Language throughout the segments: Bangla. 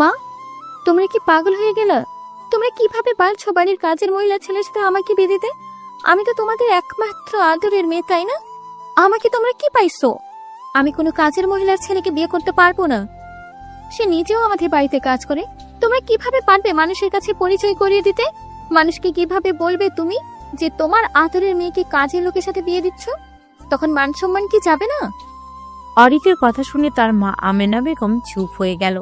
মা, তোমরা কি পাগল হয়ে গেল? তোমরা কিভাবে পারছো বাড়ির কাজের মহিলা ছেলের সাথে আমাকে বিয়ে দিতে? আমি তো তোমাদের একমাত্র আদরের মেয়ে, তাই না? আমাকে তোমরা কি পাইছো? আমি কোনো কাজের মহিলার ছেলেকে বিয়ে করতে পারবো না। সে নিজেও আমাদের বাড়িতে কাজ করে। তোমরা কিভাবে পারবে মানুষের কাছে পরিচয় করিয়ে দিতে? মানুষকে কিভাবে বলবে তুমি যে তোমার আদরের মেয়েকে কাজের লোকের সাথে বিয়ে দিচ্ছ? তখন মান সম্মান কি যাবে না? অরিতের কথা শুনে তার মা আমেনা বেগম চুপ হয়ে গেল।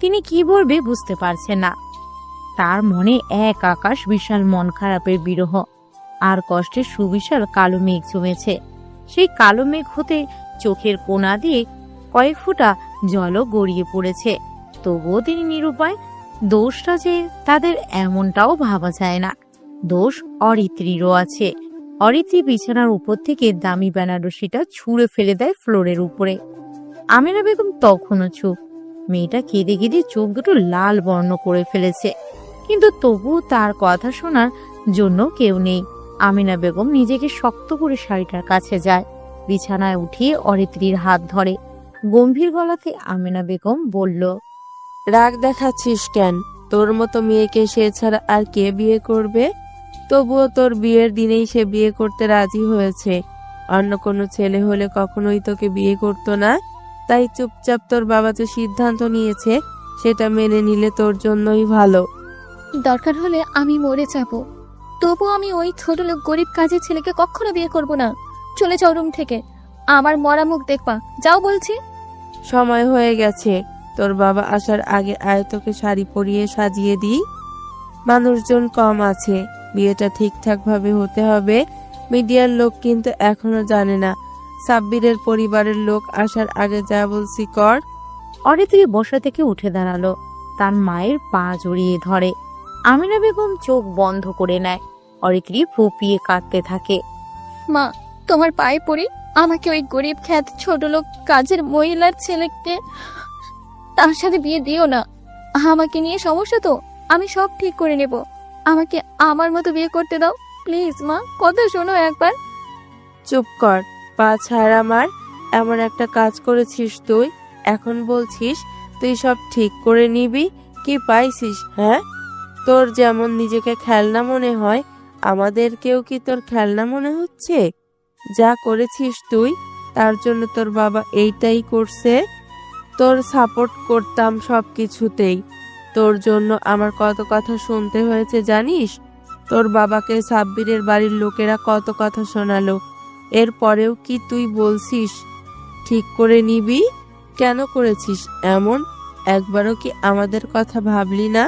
তিনি কি বলবে বুঝতে পারছেন না। তার মনে এক আকাশ বিশাল মন খারাপের বিরহ আর কষ্টের সুবিশাল কালো মেঘ জমেছে। সেই কালো মেঘ হতে চোখের কোণা দিয়ে কয়েক ফোঁটা জলও গড়িয়ে পড়েছে। তবুও তিনি নিরুপায়। দোষটা যে তাদের এমনটাও ভাবা যায় না। দোষ অরিত্রীরও আছে। অরিত্রী বিছানার উপর থেকে দামি বেনারসিটা ছুঁড়ে ফেলে দেয় ফ্লোরের উপরে। আমেনা বেগম তখনও চুপ। মেয়েটা কেঁদে কেঁদে চোখ দুটো লাল বর্ণ করে ফেলেছে, কিন্তু তবুও তার কথা শোনার জন্য কেউ নেই। আমেনা বেগম নিজেকে শক্ত করে শাড়িটার কাছে যায়, বিছানায় উঠিয়ে অরিত্রীর হাত ধরে। গম্ভীর গলাতে আমেনা বেগম বলল, রাগ দেখাচ্ছিস কেন? তোর মতো মেয়েকে সে ছাড়া আর কে বিয়ে করবে? তবুও তোর বিয়ের দিনেই সে বিয়ে করতে রাজি হয়েছে। অন্য কোনো ছেলে হলে কখনোই তোকে বিয়ে করতো না। তাই চুপচাপ তোর বাবা যে সিদ্ধান্ত নিয়েছে সেটা মেনে নিলে তোর জন্যই ভালো। দরকার হলে আমি মরে যাব, তবু আমি ওই ছোট লোক গরিব কাজের ছেলেকে কখনো বিয়ে করব না। চলে যাও রুম থেকে, আমার মরা মুখ দেখবা। যাও বলছি। সময় হয়ে গেছে। তোর বাবা আসার আগে আয় তোকে শাড়ি পরিয়ে সাজিয়ে দিই। মানুষজন কম আছে, বিয়েটা ঠিকঠাক ভাবে হতে হবে। মিডিয়ার লোক কিন্তু এখনো জানে না। সাব্বিরের পরিবারের লোক আসার আগে যা বলছি কর। অরিত্রী বসা থেকে উঠে দাঁড়ালো, তার মায়ের পা জড়িয়ে ধরে। আমিনা বেগম চোখ বন্ধ করে নেয়। অরিত্রী ফুপিয়ে কাঁদতে থাকে। মা, তোমার পায়ে পড়ি, আমাকে ওই গরিব খ্যাত ছোট লোক কাজের মহিলার ছেলেকে তার সাথে বিয়ে দিও না। আমাকে নিয়ে সমস্যা তো, আমি সব ঠিক করে নেব। আমাকে আমার মতো বিয়ে করতে দাও প্লিজ। মা, কথা শোনো একবার। চুপ কর, পা ছাড় আমার। এমন একটা কাজ করেছিস তুই, এখন বলছিস তুই সব ঠিক করে নিবি? কি পাইছিস? হ্যাঁ, তোর যেমন নিজেকে খেলনা মনে হয়, আমাদেরকেও কি তোর খেলনা মনে হচ্ছে? যা করেছিস তুই, তার জন্য তোর বাবা এইটাই করছে। তোর সাপোর্ট করতাম সব কিছুতেই। তোর জন্য আমার কত কথা শুনতে হয়েছে জানিস? তোর বাবাকে সাব্বিরের বাড়ির লোকেরা কত কথা শোনালো। এরপরেও কি তুই বলছিস ঠিক করে নিবি? কেন করেছিস এমন? একবারও কি আমাদের কথা ভাবলি না?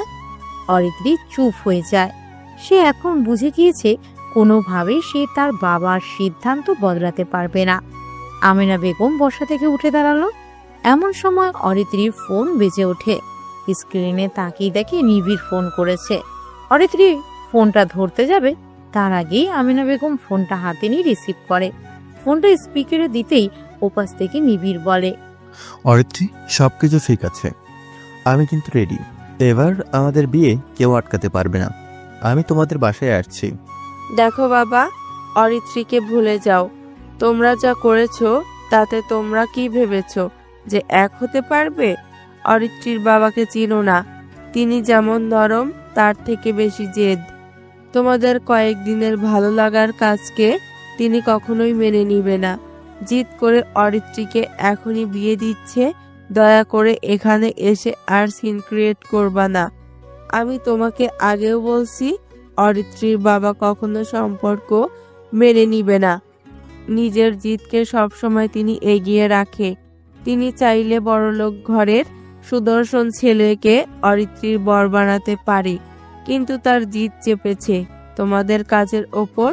অরিত্রী চুপ হয়ে যায়। সে এখন বুঝে গিয়েছে কোনোভাবেই সে তার বাবার সিদ্ধান্ত বদলাতে পারবে না। আমিনা বেগম বসা থেকে উঠে দাঁড়ালো। এমন সময় অরিত্রীর ফোন বেজে ওঠে। স্ক্রিনে তাকিয়ে দেখে নিবিড় ফোন করেছে। অরিত্রী ফোনটা ধরতে যাবে, তার আগেই আমিনা বেগম ফোনটা হাতে নিয়ে রিসিভ করে। ফোনটা স্পিকারে দিতেই ওপাশ থেকে নিবিড় বলে, অরিত্রী, সবকিছু ঠিক আছে, আমি কিন্তু রেডি। এবার আমাদের বিয়ে কেউ আটকাতে পারবে না। আমি তোমাদের বাসায় আসছি। দেখো বাবা, অরিত্রীকে ভুলে যাও। তোমরা যা করেছো তাতে তোমরা কি ভেবেছো যে এক হতে পারবে? অরিত্রীর বাবাকে চিনো না, তিনি যেমন নরম তার থেকে বেশি জেদ। তোমাদের কয়েকদিনের ভালো লাগার কাজকে তিনি কখনোই মেনে নিবে না। জিদ করে অরিত্রীকে এখনই বিয়ে দিচ্ছে। দয়া করে এখানে এসে আর সিন ক্রিয়েট করবা না। আমি তোমাকে আগেও বলছি, অরিত্রীর বাবা কখনো সম্পর্ক মেনে নিবে না। নিজের জিদকে সবসময় তিনি এগিয়ে রাখে। তিনি চাইলে বড়লোক ঘরের সুদর্শন ছেলেকে অরিত্রীর বর বানাতে পারে, কিন্তু তার জিদ চেপেছে তোমাদের কাজের ওপর।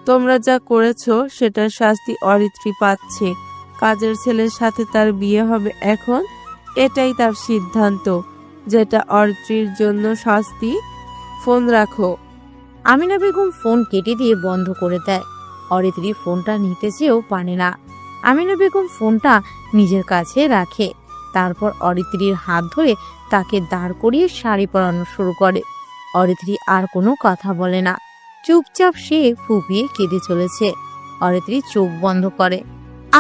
তোমরা যা করেছো সেটার শাস্তি অরিত্রী পাচ্ছে। কাজের ছেলের সাথে তার বিয়ে হবে এখন, এটাই তার সিদ্ধান্ত, যেটা অরিত্রীর জন্য শাস্তি। ফোন রাখো। আমিনা বেগম ফোন কেটে দিয়ে বন্ধ করে দেয়। অরিত্রী ফোনটা নিতে চেয়েও পারে না। আমিনা বেগম ফোনটা নিজের কাছে রাখে। তারপর অরিত্রীর হাত ধরে তাকে দাঁড় করিয়ে শাড়ি পরানো শুরু করে। অরিত্রী আর কোনো কথা বলে না, চুপচাপ সে ফুপিয়ে কেঁদে চলেছে। অরিত্রী চোখ বন্ধ করে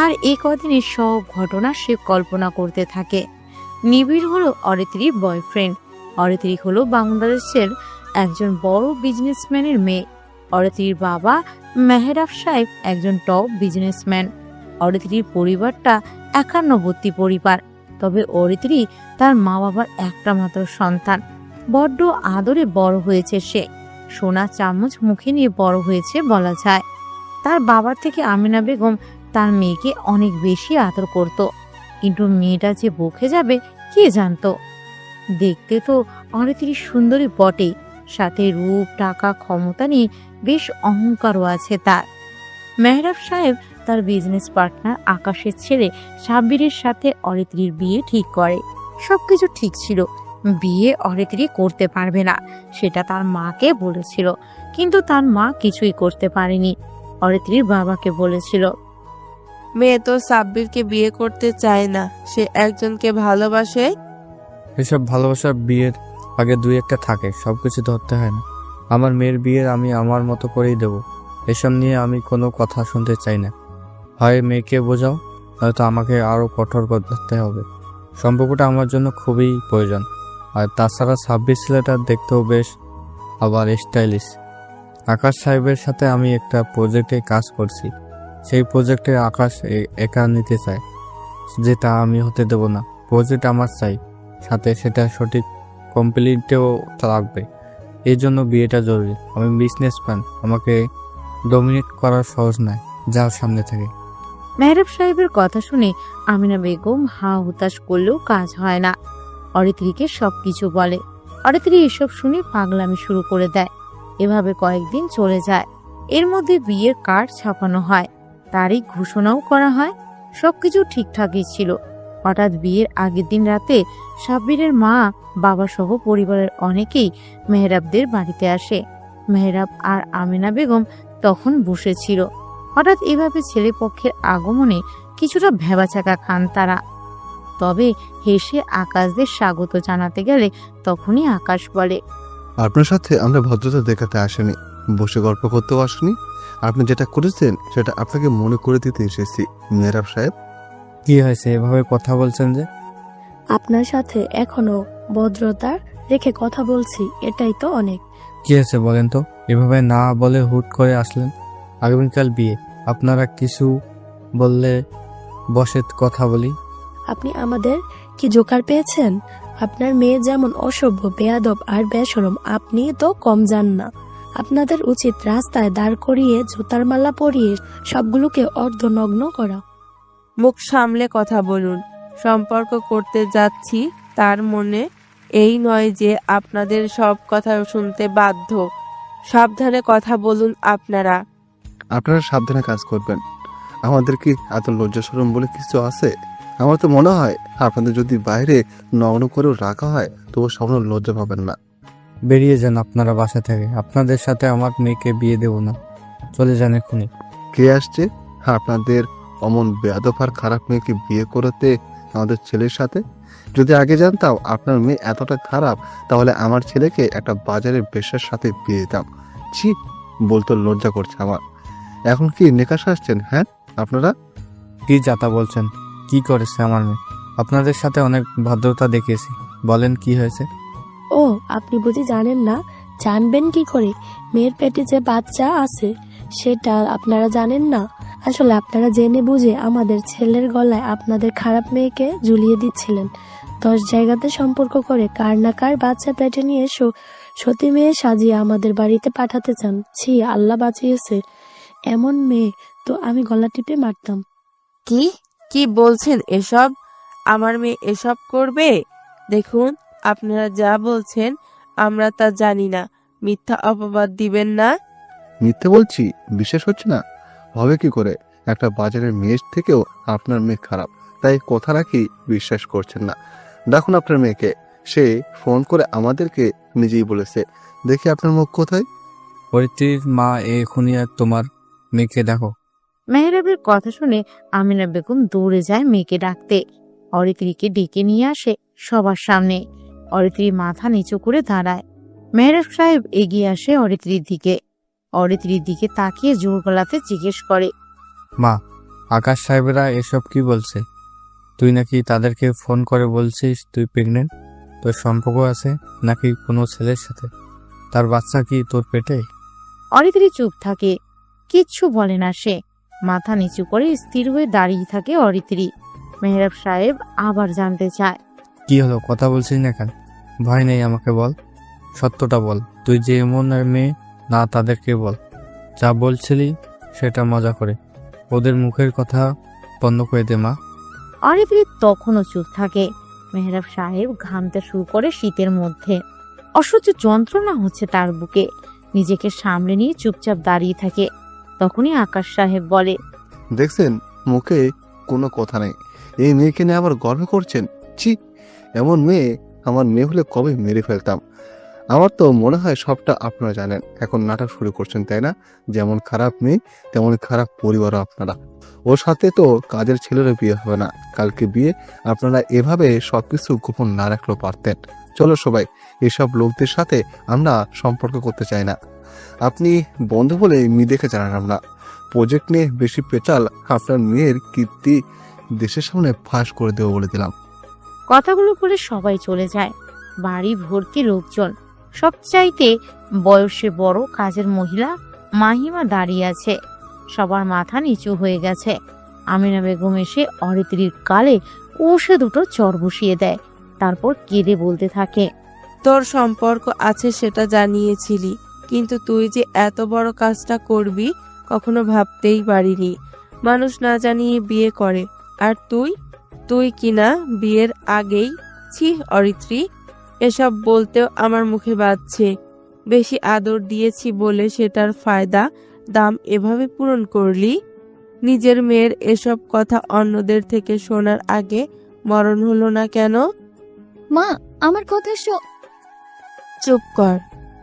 আর এ কদিনের সব ঘটনা সে কল্পনা করতে থাকে। নিবিড় হলো অরিত্রীর বয়ফ্রেন্ড। অরিত্রী হলো বাংলাদেশের একজন বড় বিজনেসম্যানের মেয়ে। অরিত্রীর বাবা মেহরাব সাহেব একজন টপ বিজনেসম্যান। অরিত্রীর পরিবারটা একান্নবর্তী পরিবার। তবে অরিত্রী তার মা বাবার একটা মাত্র সন্তান। বড্ড আদরে বড় হয়েছে সে। সোনা চামচ মুখে নিয়ে বড় হয়েছে বলা যায়। তার বাবার থেকে আমিনা বেগম তার মেয়েকে অনেক বেশি আদর করত। কিন্তু মেয়েটা যে বকে যাবে কে জানতো। দেখতে তো অরিত্রী সুন্দরী বটেই, সাথে রূপ, টাকা, ক্ষমতা নিয়ে বেশ অহংকারও আছে তার। মেহরাব সাহেব তার বিজনেস পার্টনার আকাশের ছেলে সাব্বিরের সাথে অরিত্রীর বিয়ে ঠিক করে। সবকিছু ঠিক ছিল, বিয়ে অরিত্রী করতে পারবে না সেটা তার মাকে বলেছিল, কিন্তু তার মা কিছুই করতে পারেনি। অরিত্রীর বাবাকে বলেছিল, মেয়ে তো সাব্বিরকে বিয়ে করতে চায় না, সে একজনকে ভালোবাসে। এসব ভালোবাসা বিয়ের আগে দুই একটা থাকে, সবকিছু ধরতে হয় না। আমার মেয়ের বিয়ে আমি আমার মতো করেই দেব। এসব নিয়ে আমি কোনো কথা শুনতে চাই না। হয় মেয়েকে বোঝাও, নয়তো আমাকে আরো কঠোর করতে হবে। সম্পর্কটা আমার জন্য খুবই প্রয়োজন। আর তাছাড়া সাব্বির ছেলেটা দেখতেও বেশ, আবার স্টাইলিশ। আকাশ সাহেবের সাথে আমি একটা প্রজেক্টে কাজ করছি। সেই প্রজেক্টে আকাশ একা নিতে চায়, যেটা আমি হতে দেব না। প্রজেক্ট আমার চাই, সাথে সেটা সঠিক কমপ্লিটেও লাগবে। এই জন্য বিয়েটা জরুরি। আমি বিজনেসম্যান, আমাকে ডমিনেট করা সহজ নয়। যাও সামনে থেকে। মেহরাব সাহেবের কথা শুনে আমিনা বেগম হা হুতাশ করলেও কাজ হয় না। অরিত্রীকে সবকিছু বলে। অরিত্রী এসব শুনে পাগলামি শুরু করে দেয়। এভাবে কয়েকদিন চলে যায়। এর মধ্যে বিয়ের কার্ড ছাপানো হয়, তারিখ ঘোষণাও করা হয়। সবকিছু ঠিকঠাকই ছিল। হঠাৎ বিয়ের আগের দিন রাতে সাব্বিরের মা, বাবা সহ পরিবারের অনেকেই মেহরাবদের বাড়িতে আসে। মেহরাব আর আমিনা বেগম তখন বসেছিল। হঠাৎ এভাবে ছেলে পক্ষের আগমনে কিছুটা ভেবাচাকা খান তারা। তবে হেসে আকাশদের স্বাগত জানাতে গেলে তখনই আকাশ বলে, আপনার সাথে আমরা ভদ্রতা দেখাতে আসেনি, বসে গল্প করতেও আসেনি। আপনি যেটা করেছেন সেটা আপনাকে মনে করে দিতে এসেছি মেহরাব সাহেব। কি হয়েছে এভাবে কথা বলছেন যে? আপনার সাথে এখনো ভদ্রতা রেখে কথা বলছি, এটাই তো অনেক। কি হয়েছে বলেন তো? এভাবে না বলে হুট করে আসলেন। আগামীকাল বিয়ে, আপনারা কিছু বললে বসে কথা বলি। আপনি আমাদের কি জোকার পেয়েছেন? আপনার মেয়ে যেমন অসভ্য, বেয়াদব আর বেশরম, আপনি তো কম যান না। আপনাদের উচিত রাস্তায় দাঁড় করিয়ে জুতার মালা পরিয়ে সবগুলোকে অর্ধনগ্ন করা। মুখ সামলে কথা বলুন। সম্পর্ক করতে যাচ্ছি, তার মনে এই নয় যে আপনাদের সব কথা শুনতে বাধ্য। সাবধানে কথা বলুন আপনারা। আপনারা সাবধানে কাজ করবেন। আমাদের কি এত লজ্জা শরম বলে কিছু আছে? আমার তো মনে হয় আপনাদের যদি বাইরে নগ্ন করেও রাখা হয় তবু সামান্য লজ্জা পাবেন না। বেরিয়ে যান আপনারা বাসা থেকে। আপনাদের সাথে আমার মেয়েকে বিয়ে দেব না। চলে যান এক্ষুনি। কে আসছে আপনাদের অমন বেয়াদব আর খারাপ মেয়েকে বিয়ে করতে আমাদের ছেলের সাথে? যদি আগে জানতাম আপনার মেয়ে এতটা খারাপ, তাহলে আমার ছেলেকে একটা বাজারের বেশ্যার সাথে বিয়ে দিতাম। ছি, বলতে লজ্জা করছে আমার। এখন কি নেকাশ আসছেন? হ্যাঁ, আপনারা কি যাতা বলছেন? কি করেছে আমার মেয়ে? আপনাদের সাথে অনেক ভদ্রতা দেখিয়েছি। বলেন কি হয়েছে? ও, আপনি বুঝি জানেন না? জানবেন কি করে? মেয়ের পেটে যে বাচ্চা আছে সেটা আপনারা জানেন না? আসলে আপনারা জেনে বুঝে আমাদের ছেলের গলায় আপনাদের খারাপ মেয়েকে ঝুলিয়ে দিচ্ছিলেন। 10 জায়গাতে সম্পর্ক করে কার না কার বাচ্চা পেটে নিয়ে সতী মেয়ে সাজিয়ে আমাদের বাড়িতে পাঠাতে চান। ছি, আল্লাহ বাঁচিয়েছে। এমন মেয়ে তো আমি গলা টিপে মারতাম। কি কি বলছেন এসব? আমার মেয়ে এসব করবে? দেখুন, আপনারা যা বলছেন আমরা তা জানি না। মিথ্যা অপবাদ দিবেন না। মিথ্যে বলছি? বিশ্বাস হচ্ছে না? হবে কি করে? একটা বাজারের মেয়ের থেকেও আপনার মেয়ে খারাপ, তাই কথা রাখি বিশ্বাস করছেন না। দেখুন আপনার মেয়েকে, সে ফোন করে আমাদেরকে নিজেই বলেছে। দেখি আপনার মুখ কোথায়। অরিত্রীর মা এখনই আর তোমার মেয়েকে দেখো। মেহরাবের কথা শুনে আমিনা বেগম দৌড়ে যায় মেয়েকে ডাকতে। অরিত্রীকে ডেকে নিয়ে আসে সবার সামনে। অরিত্রী মাথা নিচু করে দাঁড়ায়। মেহরাব সাহেব এগিয়ে আসে অরিত্রীর দিকে। অরিত্রীর দিকে তাকিয়ে জোর গলাতে জিজ্ঞেস করে, মা, আকাশ সাহেবেরা এসব কি বলছে? তুই নাকি তাদেরকে ফোন করে বলছিস তুই প্রেগনেন্ট, তোর সম্পর্ক আছে নাকি কোনো ছেলের সাথে, তার বাচ্চা কি তোর পেটে? অরিত্রী চুপ থাকে, কিচ্ছু বলে না সে। মাথা নিচু করে স্থির হয়ে দাঁড়িয়ে থাকে অরিত্রী। মেহরাব সাহেব আবার জানতে চায়, কি হলো, কথা বলছিস না কেন? ভয় নেই, আমাকে বল, সত্যটা বল। তুই যে এমন মেয়ে না, তাদেরকে বল। যা বলছিলি সেটা মজা করে, ওদের মুখের কথা বন্ধ করে দে মা। অরিত্রী তখনও চুপ থাকে। মেহরাব সাহেব ঘামতে শুরু করে শীতের মধ্যে। অসহ্য যন্ত্রণা হচ্ছে তার বুকে। নিজেকে সামলে নিয়ে চুপচাপ দাঁড়িয়ে থাকে। তখনই আকাশ সাহেব বলে, দেখছেন, মুখে কোনো কথা নেই। এই মেয়েকে নিয়ে আবার গর্ব করছেন? ছি, এমন মেয়ে আমার মেয়ে হলে কবে মেরে ফেলতাম। আমার তো মনে হয় সবটা আপনারা জানেন, এখন নাটক শুরু করছেন, তাই না? যেমন খারাপ মেয়ে তেমন খারাপ পরিবারও আপনারা। ওর সাথে তো কাজের ছেলেরও বিয়ে হবে না। কালকে বিয়ে, আপনারা এভাবে সবকিছু গোপন না রাখলেও পারতেন। চলো সবাই, এসব লোকদের সাথে আমরা সম্পর্ক করতে চাই না। আপনি বন্ধু বলে দেখে জানালাম না। প্রজেক্ট নিয়ে বেশি পেঁচাল, আপনার মেয়ের কীর্তি দেশের সামনে ফাঁস করে দেবো বলে দিলাম। কথাগুলো বলে সবাই চলে যায়। বাড়ি ভর্তি লোকজন। সবচাইতে বয়সে বড় কাজের মহিলা মাহিমা দাঁড়িয়ে আছে। সবার মাথা নিচু হয়ে গেছে। আমিনা বেগম এসে অরিত্রীর গালে কষে দুটো চর বসিয়ে দেয়। তারপর কেঁদে বলতে থাকে, তোর সম্পর্ক আছে সেটা জানিয়েছিলি, কিন্তু তুই যে এত বড় কাজটা করবি কখনো ভাবতেই পারিনি। মানুষ না জানিয়ে বিয়ে করে, আর তুই কিনা বিয়ের আগেই। ছি অরিত্রী, এসব বলতেও আমার মুখে বাজছে। বেশি আদর দিয়েছি বলে সেটার ফায়দা দাম এভাবে পূরণ করলি? নিজের মেয়ের এসব কথা অন্যদের থেকে শোনার আগে মরণ হলো না কেন? মা, আমার কথা চুপ কর।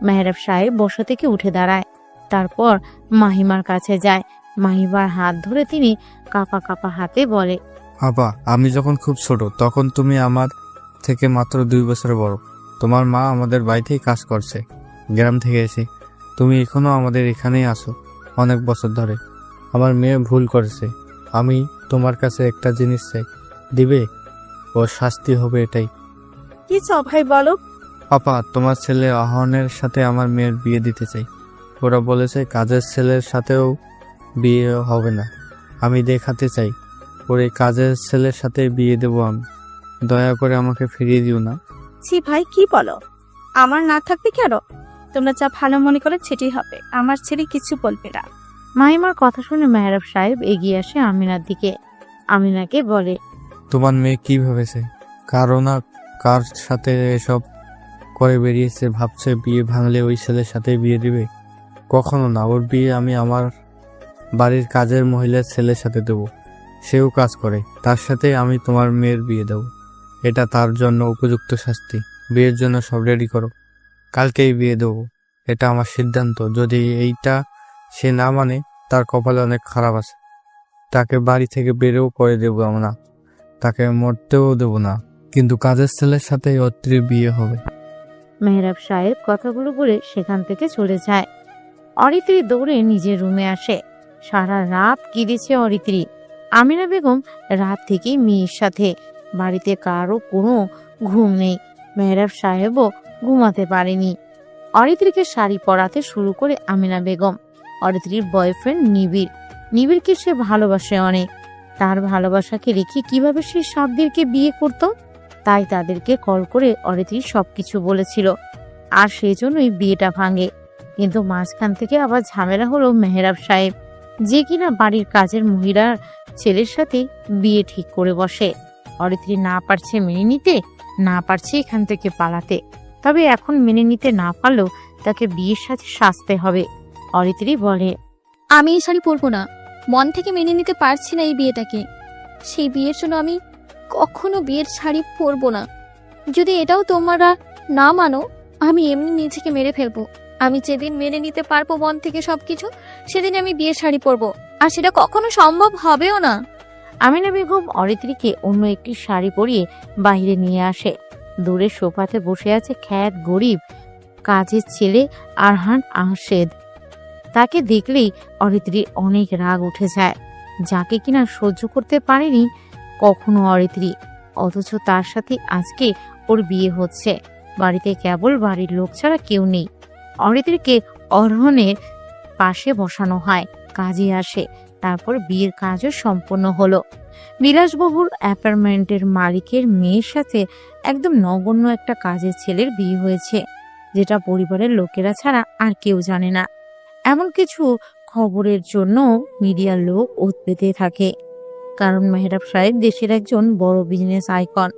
মেহরাব সাহেব বসা থেকে উঠে দাঁড়ায়। তারপর মাহিমার কাছে যায়। মাহিমার হাত ধরে তিনি কাঁপা কাঁপা হাতে বলে, বাবা, আমি যখন খুব ছোট তখন তুমি আমার থেকে মাত্র 2 বছরের বড়। তোমার মা আমাদের বাড়িতেই কাজ করছে, গ্রাম থেকে এসে। তুমি এখনো আমাদের এখানেই আসো অনেক বছর ধরে। আমার মেয়ে ভুল করেছে, আমি তোমার কাছে একটা জিনিস চাই, দিবে? ওর শাস্তি হবে এটাই। কি চাও ভাই বলো? পাপা, তোমার ছেলে আহনের সাথে আমার মেয়ের বিয়ে দিতে চাই। ওরা বলেছে কাজের ছেলের সাথেও বিয়ে হবে না। আমি দেখাতে চাই ওর এই কাজের ছেলের সাথে বিয়ে দেবো আমি। দয়া করে আমাকে ফিরিয়ে দিও না। ছি ভাই, কি বলো? আমার না থাকবে কেন? তোমরা যা ভালো মনে করে সেটাই হবে। আমার ছেলে কিছু বলবে না। মাহিমার কথা শুনে মেহরাব সাহেব এগিয়ে আসে আমিনার দিকে। আমিনাকে বলে, তোমার মেয়ে কি ভেবেছে? কারো না কার সাথে এসব করে বেরিয়েছে, ভাবছে বিয়ে ভাঙলে ওই ছেলের সাথে বিয়ে দিবে। কখনো না, ওর বিয়ে আমি আমার বাড়ির কাজের মহিলার ছেলের সাথে দেবো। সেও কাজ করে, তার সাথে আমি তোমার মেয়ের বিয়ে দেবো। এটা তার জন্য উপযুক্ত শাস্তি। বিয়ের জন্য সব রেডি করো, কালকেই বিয়ে দেবো। এটা আমার সিদ্ধান্ত। যদি এইটা সে না মানে, তার কপালে অনেক খারাপ আছে। তাকে বাড়ি থেকে বেরও করে দেবো আমরা, তাকে মরতেও দেবো না। কিন্তু কাজের ছেলের সাথে অত্রির বিয়ে হবে। মেহরাব সাহেব কথাগুলো বলে সেখান থেকে চলে যায়। অরিত্রী দৌড়ে নিজের রুমে আসে। সারা রাত কেঁদেছে অরিত্রী। আমিনা বেগম রাত থেকেই মেয়ের সাথে। বাড়িতে কারো কোনো ঘুম নেই। মেহরাব সাহেবও ঘুমাতে পারেনি। অরিত্রীকে শাড়ি পরাতে শুরু করে আমিনা বেগম। অরিত্রীর বয়ফ্রেন্ড নিবিড়কে সে ভালোবাসে অনেক। তার ভালোবাসাকে রেখে কিভাবে সে সাব্বিরকে বিয়ে করত? তাই তাদেরকে কল করে অরিত্রী সবকিছু বলেছিল, আর সেই জন্যই বিয়েটা ভাঙে। কিন্তু মাঝখান থেকে আবার ঝামেলা হলো মেহরাব সাহেব, যে কিনা বাড়ির কাজের মহিলার ছেলের সাথে বিয়ে ঠিক করে বসে। অরিত্রী না পারছে মেনে নিতে, না পারছে এখান থেকে পালাতে। তবে এখন মেনে নিতে না পারলেও তাকে বিয়ের সাথে সাজতে হবে। অরিত্রী বলে, আমি এই শাড়ি পরবো না। মন থেকে মেনে নিতে পারছি না এই বিয়েটাকে। সেই বিয়ের জন্য আমি কখনো বিয়ের শাড়ি পরবো না। যদি এটাও তোমরা না মানো, আমি এমনি নিজেকে মেরে ফেলবো। আমি যেদিন মেনে নিতে পারবো মন থেকে সবকিছু, সেদিন আমি বিয়ের শাড়ি পরবো, আর সেটা কখনো সম্ভব হবেও না। আমিনা বেগম অরিত্রীকে অন্য একটি শাড়ি পরিয়ে বাইরে নিয়ে আসে। দূরে সোফাতে বসে আছে খ্যাত গরিব কাজের ছেলে আরহান আহসেদ। তাকে দেখলেই অরিত্রীর অনেক রাগ উঠে যায়। যাকে কিনা সহ্য করতে পারেনি কখনো অরিত্রী, অথচ তার সাথে আজকে ওর বিয়ে হচ্ছে। বাড়িতে কেবল বাড়ির লোক ছাড়া কেউ নেই। অরিত্রীকে অরহণের পাশে বসানো হয়, কাজে আসে। তারপর বিয়ের কাজও সম্পন্ন হলো। বিলাসবহুল অ্যাপার্টমেন্টের মালিকের মেয়ের সাথে একদম নগণ্য একটা কাজের ছেলের বিয়ে হয়েছে, যেটা পরিবারের লোকেরা ছাড়া আর কেউ জানে না। এমন কিছু খবরের জন্য মিডিয়ার লোক ওত পেতে থাকে, কারণ মেহরাব সাহেব দেশের একজন বড় বিজনেস আইকন।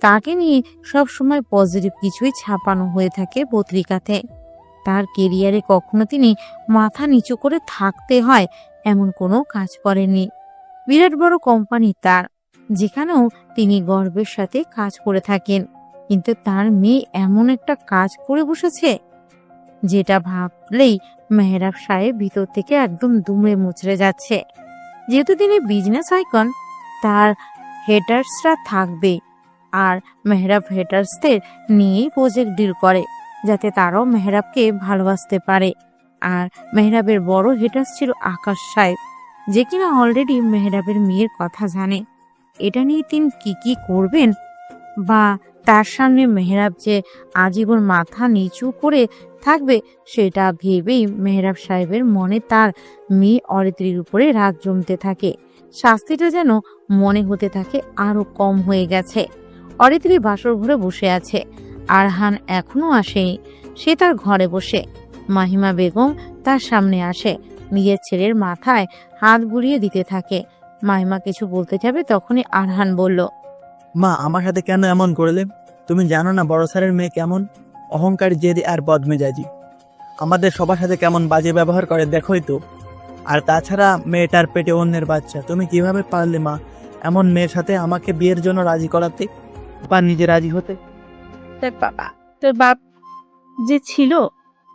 তাকে নিয়ে সব সময় পজিটিভ কিছুই ছাপানো হয়ে থাকে পত্রিকাতে। তার কেরিয়ারে কখনো তিনি মাথা নিচু করে থাকতে হয় এমন কোনো কাজ করেননি। বিরাট বড় কোম্পানি তার, যেখানেও তিনি গর্বের সাথে কাজ করে থাকেন। কিন্তু তার মেয়ে এমন একটা কাজ করে বসেছে, যেটা ভাবলেই মেহরাব সাহেব ভিতর থেকে একদম দুমড়ে মুচড়ে যাচ্ছে। যেহেতু তিনি বিজনেস আইকন, তার হেটার্সরা থাকবে, আর মেহরাব হেটার্সদের নিয়েই প্রজেক্ট ডিল করে, যাতে তারাও মেহরাবকে ভালোবাসতে পারে। আর মেহরাবের বড় হেটার্স ছিল আকাশ সাহেব, যে কিনা অলরেডি মেহরাবের মেয়ের কথা জানে। এটা নিয়ে তিনি কি করবেন, বা তার সামনে মেহরাব যে আজীবন মাথা নিচু করে থাকবে, সেটা ভেবেই মেহরাব সাহেবের মনে তার মেয়ে অরিত্রীর উপরে রাগ জমতে থাকে। শাস্তিটা যেন মনে হতে থাকে আরো কম হয়ে গেছে। অরিত্রী বাসর ঘরে বসে আছে, আরহান এখনো আসেনি। সে তার ঘরে বসে। মাহিমা বেগম তার সামনে আসে, নিজের ছেলের মাথায় হাত বুলিয়ে দিতে থাকে। মাহিমা কিছু বলতে যাবে, তখনই আরহান বলল, মা, আমার সাথে কেন এমন করলে? তুমি জানো না বড় স্যারের মেয়ে কেমন অহংকারী, জেদি আর বদমেজাজি। আমাদের সবার সাথে কেমন বাজে ব্যবহার করে দেখোই তো। আর তাছাড়া মেয়েটার পেটে অন্যের বাচ্চা। তুমি কিভাবে পারলে মা এমন মেয়ের সাথে আমাকে বিয়ের জন্য রাজি করাতে বা নিজে রাজি হতে? তোর বাপ যে ছিল,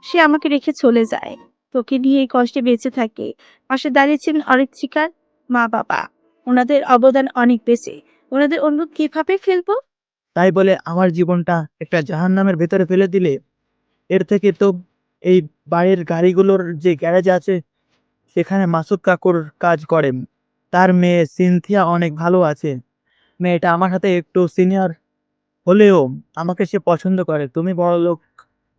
সে আমাকে রেখে চলে যায়, তোকে নিয়ে এই কষ্টে বেঁচে থাকে। পাশে দাঁড়িয়েছিলেন অরিত্রিকার মা বাবা, ওনাদের অবদান অনেক বেশি। ওনাদের অনুরোধ কিভাবে ফেলবো? তাই বলে আমার জীবনটা একটা জাহান্নামের ভেতরে ফেলে দিলে? এর থেকে তো এই বাড়ির গাড়িগুলোর যে গ্যারেজ আছে, সেখানে মাসুদ কাকুর কাজ করেন। তার মেয়ে সিনথিয়া অনেক ভালো আছে। মেয়েটা আমার সাথে একটু সিনিয়র হলেও আমাকে সে পছন্দ করে। তুমি বড়লোক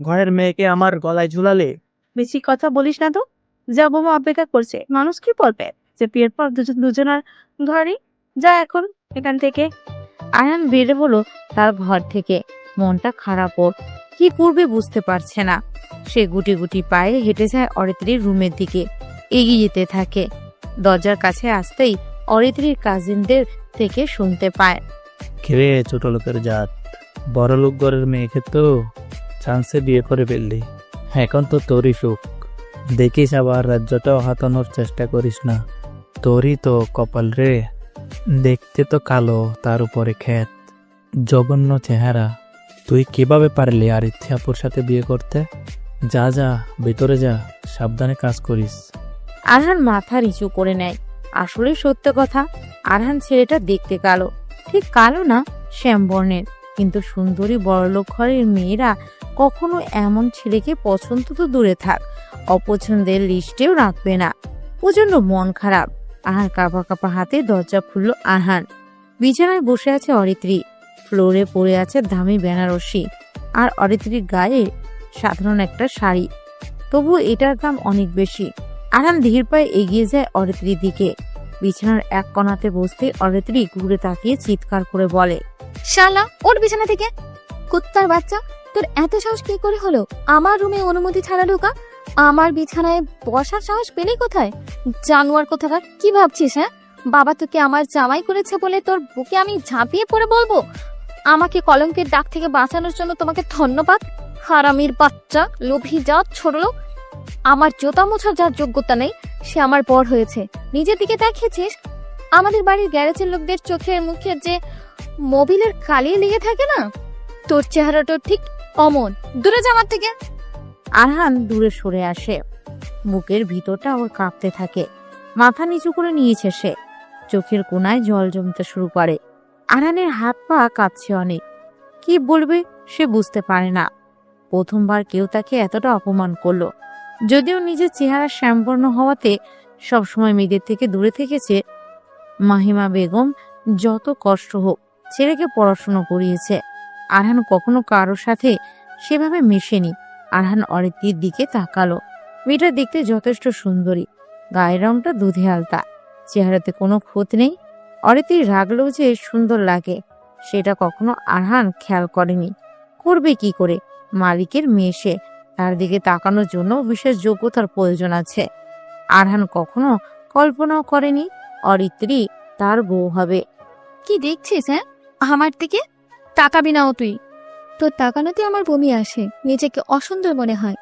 ঘরের মেয়েকে আমার গলায় ঝুলালে। বেশি কথা বলিস না তো। যা, বোমা অপেক্ষা করছে। মানুষ কি বলবে যে বিয়ের পর দুজনের ঘরে? যা এখন এখান থেকে। আরহান বেড়ে হলো তার ঘর থেকে। মনটা খারাপ ওর, কি করবে বুঝতে পারছে না। সে গুটি গুটি পায়ে হেঁটে যায় অরিত্রীর রুমের দিকে, এগিয়ে যেতে থাকে। দরজার কাছে আসতেই অরিত্রীর কাজিনদের থেকে শুনতে পায়, খেয়ে ছোট লোকের জাত, বড় লোক ঘরের মেয়েকে তো চান্সে বিয়ে করে ফেললি। এখন তো তোরই সুখ। দেখিস আবার রাজ্যটাও হাতানোর চেষ্টা করিস না। তোরই তো কপাল রে। দেখতে তো কালো, তার উপরে ক্ষেত, জঘন্য চেহারা। তুই কিভাবে পারলি আরিত্যাপুর সাথে বিয়ে করতে? যা যা, ভেতরে যা, সাবধানে কাজ করিস। আরহান মাথা নিচু করে নেয়। আসলে সত্য কথা, আরহান ছেলেটা দেখতে কালো, ঠিক কালো না, শ্যামবর্ণের। কিন্তু সুন্দরী বড়লোক ঘরের মেয়েরা কখনো এমন ছেলেকে পছন্দ তো দূরে থাক, অপছন্দের লিস্টেও রাখবে না। প্রচন্ড মন খারাপ। আহার কাঁপা কাঁপা হাতে দরজা খুলল আরহান। বিছানায় বসে আছে অরিত্রী, ফ্লোরে পড়ে আছে দামি বেনারসি, আর অরিত্রীর গায়ে সাধারণ একটা শাড়ি। তবুও এটার দাম অনেক বেশি। আরহান ধীর পায়ে এগিয়ে যায় অরিত্রীর দিকে। বিছানার এক কোণাতে বসতে অরিত্রী ঘুরে তাকিয়ে চিৎকার করে বলে, শালা ওর বিছানা থেকে! কুত্তার বাচ্চা, তোর এত সাহস কি করে হলো আমার রুমে অনুমতি ছাড়া ঢোকা? আমার বিছানায় বসার সাহস পেলি কোথায়? জানোয়ার কোথাকার! কি ভাবছিস হ্যাঁ? বাবা তোকে আমার জামাই করেছে বলে তোর বুকে আমি ঝাঁপিয়ে পড়ে বলবো আমাকে কলঙ্কের দাগ থেকে বাঁচানোর জন্য তোমাকে ধন্যবাদ? হারামির বাচ্চা, লোভী জাত, ছোট লোক! আমার জোতা মোছার যার যোগ্যতা নেই, সে আমার বর হয়েছে। নিজের দিকে দেখেছিস? আমাদের বাড়ির গ্যারেজের লোকদের চোখের মুখে যে মোবিলের কালি লেগে থাকে না, তোর চেহারাটা ঠিক অমন। দূরে যা আমার থেকে। আরহান দূরে সরে আসে। বুকের ভিতরটা ওর কাঁপতে থাকে। মাথা নিচু করে নিয়েছে সে। চোখের কোণায় জল জমতে শুরু করে। আরহানের হাত পা কাঁপছে অনেক। কি বলবে সে বুঝতে পারে না। প্রথমবার কেউ তাকে এতটা অপমান করলো। যদিও নিজের চেহারা শ্যামবর্ণ হওয়াতে সবসময় মেয়েদের থেকে দূরে থেকেছে, মাহিমা বেগম যত কষ্ট হোক ছেলেকে পড়াশোনা করিয়েছে। আরহান কখনো কারোর সাথে সেভাবে মেশেনি। আরহান অরিত্রির দিকে তাকালো। মেয়েটা দেখতে যথেষ্ট সুন্দরী, গায়ের রংটা দুধে আলতা, চেহারাতে কোনো খুঁত নেই। অরিত্রির রাগলেও যে সুন্দর লাগে সেটা কখনো আরহান খেয়াল করেনি। করবে কি করে? মালিকের মেয়ে সে, তার দিকে তাকানোর জন্য বিশেষ যোগ্যতার প্রয়োজন আছে। আরহান কখনো কল্পনাও করেনি অরিত্রি তার বউ হবে। কি দেখছিস? হ্যাঁ, আমার দিকে তাকাবি নাও তুই। তোর তাকানোতে আমার বমি আসে, নিজেকে অসুন্দর মনে হয়।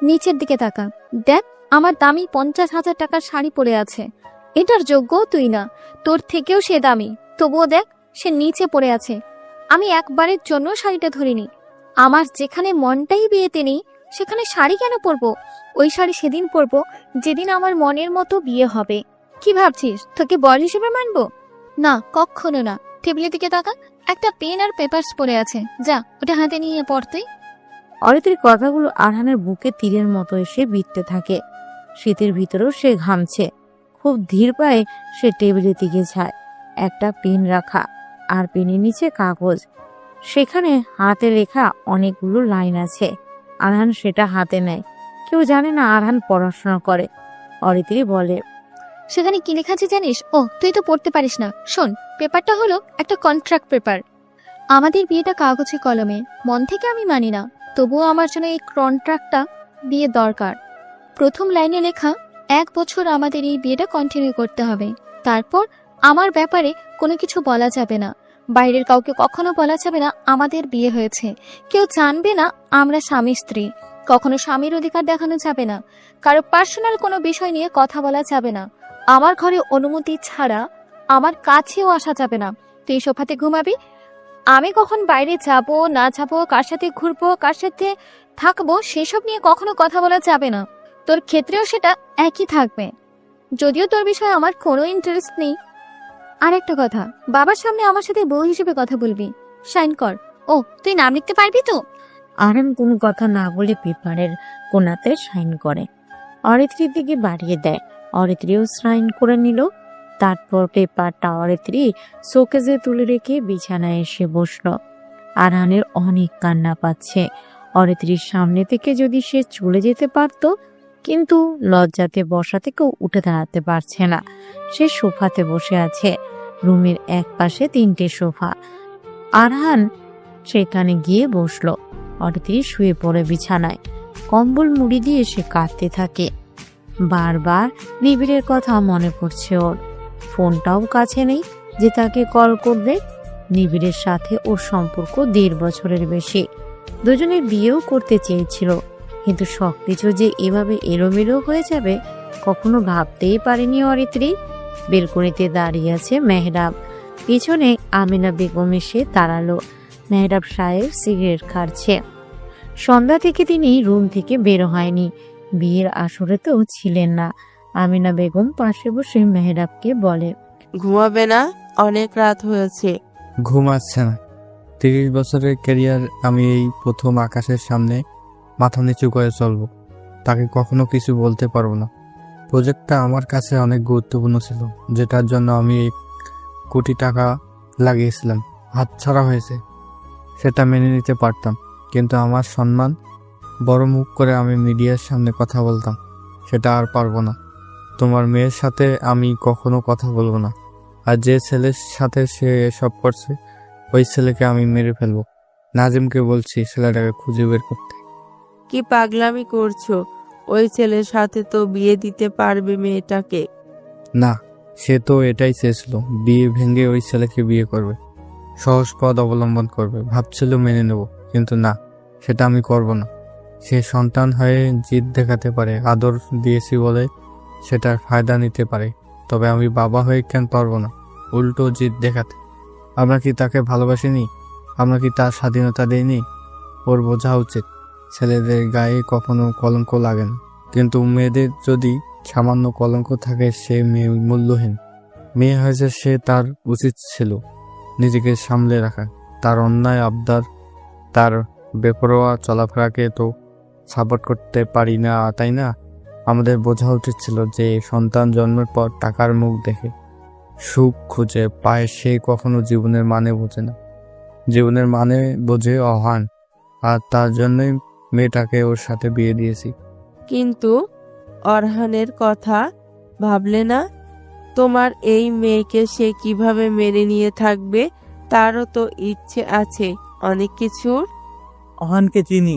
নিচের দিকে তাকা, দেখ আমার দামি 50,000 টাকার শাড়ি পরে আছে। এটার যোগ্য তুই না, তোর থেকেও সে দামি, তবুও দেখ সে নিচে পড়ে আছে। আমি একবারের জন্য শাড়িটা ধরিনি। আমার যেখানে মনটাই বিয়েতে নেই সেখানে শাড়ি কেন পরবো? ওই শাড়ি সেদিন পরবো যেদিন আমার মনের মতো বিয়ে হবে। কি ভাবছিস তোকে বর হিসেবে মানবো? না, কখনো না। টেবিলের দিকে তাকা, একটা পেন আর পেপারস পড়ে আছে, যা ওটা হাতে নিয়ে পড় তুই। অরিত্রির কথাগুলো আরহানের বুকে তীরের মতো এসে বিঁধতে থাকে। শীতের ভিতরেও সে ঘামছে। খুব ধীর পায়ে সে টেবিলের দিকে যায়। একটা পেন রাখা, আর পেনের নিচে কাগজ। সেখানে হাতে লেখা অনেকগুলো লাইন আছে। আরহান সেটা হাতে নেয়। কেউ জানে না আরহান পড়াশোনা করে। অরিত্রি বলে, সেখানে কি লেখা আছে জানিস? ও, তুই তো পড়তে পারিস না। শোন, পেপারটা হলো একটা কন্ট্রাক্ট পেপার। আমাদের বিয়েটা কাগজে কলমে। মন থেকে আমি মানি না, তবুও আমার জন্য এই কন্ট্রাক্টটা বিয়ে দরকার। প্রথম লাইনে লেখা, 1 বছর আমাদের এই বিয়েটা কন্টিনিউ করতে হবে। তারপর আমার ব্যাপারে কোনো কিছু বলা যাবে না, বাইরের কাউকে কখনো বলা যাবে না আমাদের বিয়ে হয়েছে। কেউ জানবে না আমরা স্বামী স্ত্রী। কখনো স্বামীর অধিকার দেখানো যাবে না, কারো পার্সোনাল কোনো বিষয় নিয়ে কথা বলা যাবে না। আমার ঘরে অনুমতি ছাড়া আমার কাছেও আসা যাবে না। তুই সোফাতে ঘুমাবি, আমি কখন বাইরে যাব না যাব, কার সাথে ঘুরবো, কার সাথে থাকবো, সেসব নিয়ে কখনো কথা বলা যাবে না। তোর ক্ষেত্রেও সেটা একই থাকবে, যদিও তোর বিষয়ে আমার কোনো ইন্টারেস্ট নেই। আর একটা কথা, বাবার সামনে আমার সাথে বউ হিসেবে কথা বলবি। সাইন কর। ও, তুই নাম লিখতে পারবি তো? আরহান কোনো কথা না বলে পেপারের কোনাতে সাইন করে। অরিত্রির দিকে বাড়িয়ে দেয়। অরিত্রিও সাইন করে নিল। তারপর পেপারটা অরিত্রি শোকেজে তুলে রেখে বিছানায় এসে বসলো। আরহানের অনেক কান্না পাচ্ছে। অরিত্রির সামনে থেকে যদি সে চলে যেতে পারত, কিন্তু লজ্জাতে বসা থেকেও উঠে দাঁড়াতে পারছে না। সে সোফাতে বসে আছে। রুমের এক পাশে 3টে সোফা। আরহান সেখানে গিয়ে বসলো। অরিত্রি শুয়ে পড়ে বিছানায়। কম্বল মুড়ি দিয়ে সে কাঁদতে থাকে। বারবার নিবিড়ের কথা মনে পড়ছে ওর। ফোনটাও কাছে নেই যে তাকে কল করবে। নিবিড়ের সাথে ওর সম্পর্ক 1.5 বছরের বেশি। দুজনে বিয়েও করতে চেয়েছিল, কিন্তু সবকিছু যে এভাবে এলোমেলো হয়ে যাবে কখনো ভাবতেই পারেনি অরিত্রি। বেলকনিতে দাঁড়িয়ে আছে মেহরাব। পিছনে আমিনা বেগম এসে দাঁড়ালো। মেহরাব সাহেব সিগারেট খাচ্ছে। সন্ধ্যা থেকে তিনি রুম থেকে বের হয়নি। বিয়ের আসরেতেও ছিলেন না। আমিনা বেগম পাশে বসে মেহরাবকে বলে, ঘুমাবে না? অনেক রাত হয়েছে। ঘুম আসছে না। 30 বছরের ক্যারিয়ার, আমি এই প্রথম আকাশের সামনে মাথা নিচু করে চলবো। তাকে কখনো কিছু বলতে পারবো না। প্রজেক্টটা আমার কাছে অনেক গুরুত্বপূর্ণ ছিল, যেটার জন্য আমি 1 কোটি টাকা লাগিয়েছিলাম। হাতছাড়া হয়েছে, সেটা মেনে নিতে পারতাম, কিন্তু আমার সম্মান, বড় মুখ করে আমি মিডিয়ার সামনে কথা বলতাম, সেটা আর পারবো না। তোমার মেয়ের সাথে আমি কখনো কথা বলবো না। আর যে ছেলের সাথে সে এসব করছে, ওই ছেলেকে আমি মেরে ফেলবো। নাজিমকে বলছি ছেলেটাকে খুঁজে বের করতে। কি পাগলামি করছো? ওই ছেলের সাথে তো বিয়ে দিতে পারবে মেয়েটাকে। না, সে তো এটাই চেয়েছিল, বিয়ে ভেঙে ওই ছেলেকে বিয়ে করবে, সহজ পথ অবলম্বন করবে। ভাবছিল মেনে নেব, কিন্তু না, সেটা আমি করব না। সে সন্তান হয়ে জিদ দেখাতে পারে, আদর দিয়েছি বলে সেটার ফায়দা নিতে পারে, তবে আমি বাবা হয়ে কেন পারবো না উল্টো জিদ দেখাতে? আমরা কি তাকে ভালোবাসিনি? আমরা কি তার স্বাধীনতা দেইনি? ওর বোঝা উচিত ছেলেদের গায়ে কখনো কলঙ্ক লাগে না, কিন্তু মেয়েদের যদি সামান্য কলঙ্ক থাকে সে মেয়ে মূল্যহীন। মেয়ে হয়েছে, সে তার উচিত ছিল নিজেকে সামলে রাখা। তার অন্যায় আবদার, তার বেপরোয়া চলাফেরাকে তো সাপোর্ট করতে পারি না, তাই না? আমাদের বোঝা উচিত ছিল যে সন্তান জন্মের পর টাকার মুখ দেখে সুখ খুঁজে পায় সে কখনো জীবনের মানে বোঝে না। জীবনের মানে বোঝে অহান, আর তার জন্যই মেয়েটাকে ওর সাথে বিয়ে দিয়েছি। কিন্তু অরহানের কথা ভাবলে না? তোমার এই মেয়েকে সে কিভাবে মেনে নিয়ে থাকবে, তারও তো ইচ্ছে আছে অনেক কিছুর। অহানকে চিনি,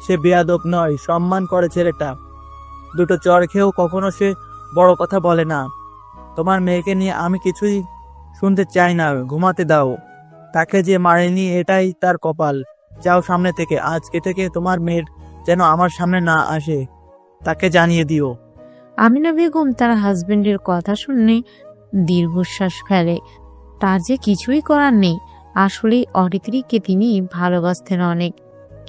সে বেয়াদব নয়, সম্মান করে ছেলেটা। দুটো চর খেয়েও কখনো সে বড় কথা বলে না। তোমার মেয়েকে নিয়ে আমি কিছুই শুনতে চাই না, ঘুমাতে দাও। তাকে যে মারেনি এটাই তার কপাল। যাও সামনে থেকে, আজকে থেকে তোমার মেয়ের যেন আমার সামনে না আসে, তাকে জানিয়ে দিও। আমিনা বেগম তার হাজবেন্ডের কথা শুনে দীর্ঘশ্বাস ফেলে। তার যে কিছুই করার নেই। আসলেই অরিত্রীকে তিনি ভালোবাসতেন অনেক,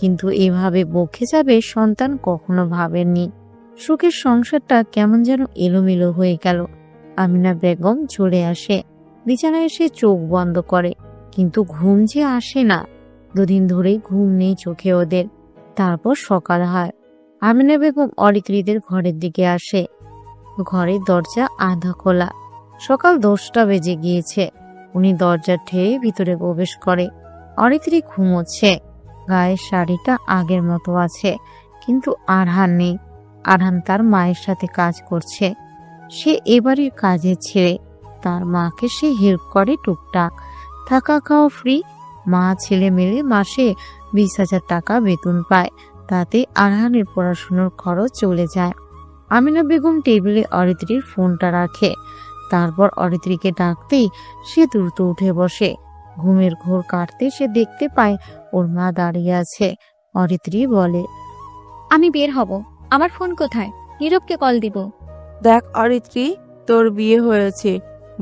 কিন্তু এভাবে বকে যাবে সন্তান কখনো ভাবেননি। সুখের সংসারটা কেমন যেন এলোমেলো হয়ে গেল। আমিনা বেগম চলে আসে, বিছানায় এসে চোখ বন্ধ করে, কিন্তু ঘুম যে আসে না। দুদিন ধরেই ঘুম নেই চোখে ওদের। তারপর সকাল হয়। আমিনা বেগম অরিত্রীদের ঘরের দিকে আসে। ঘরের দরজা আধা খোলা। সকাল 10টা বেজে গিয়েছে। উনি দরজা ঠেয়ে ভিতরে প্রবেশ করে। অরিত্রী ঘুমোচ্ছে। গায়ের শাড়িটা আগের মতো আছে, কিন্তু আরহান নেই। আরহান তার মায়ের সাথে কাজ করছে। সে এবারের কাজের ছেলে। তার মাকে সে হেল্প করে টুকটাক। থাকা খাওয়া ফ্রি। মা ছেলে মিলে মাসে 20,000 টাকা বেতন পায়। তাতে আরহানের পড়াশোনার খরচ চলে যায়। আমিনা বেগম টেবিলে অরিত্রীর ফোনটা রাখে। তারপর অরিত্রীকে ডাকতেই সে দ্রুত উঠে বসে। ঘুমের ঘোর কাটতে সে দেখতে পায় ওর মা দাঁড়িয়ে আছে। অরিত্রী বলে, আমি বের হব। আমার ফোন কোথায়? নীরবকে কল দিব। দেখ অরিত্রী, তোর বিয়ে হয়েছে,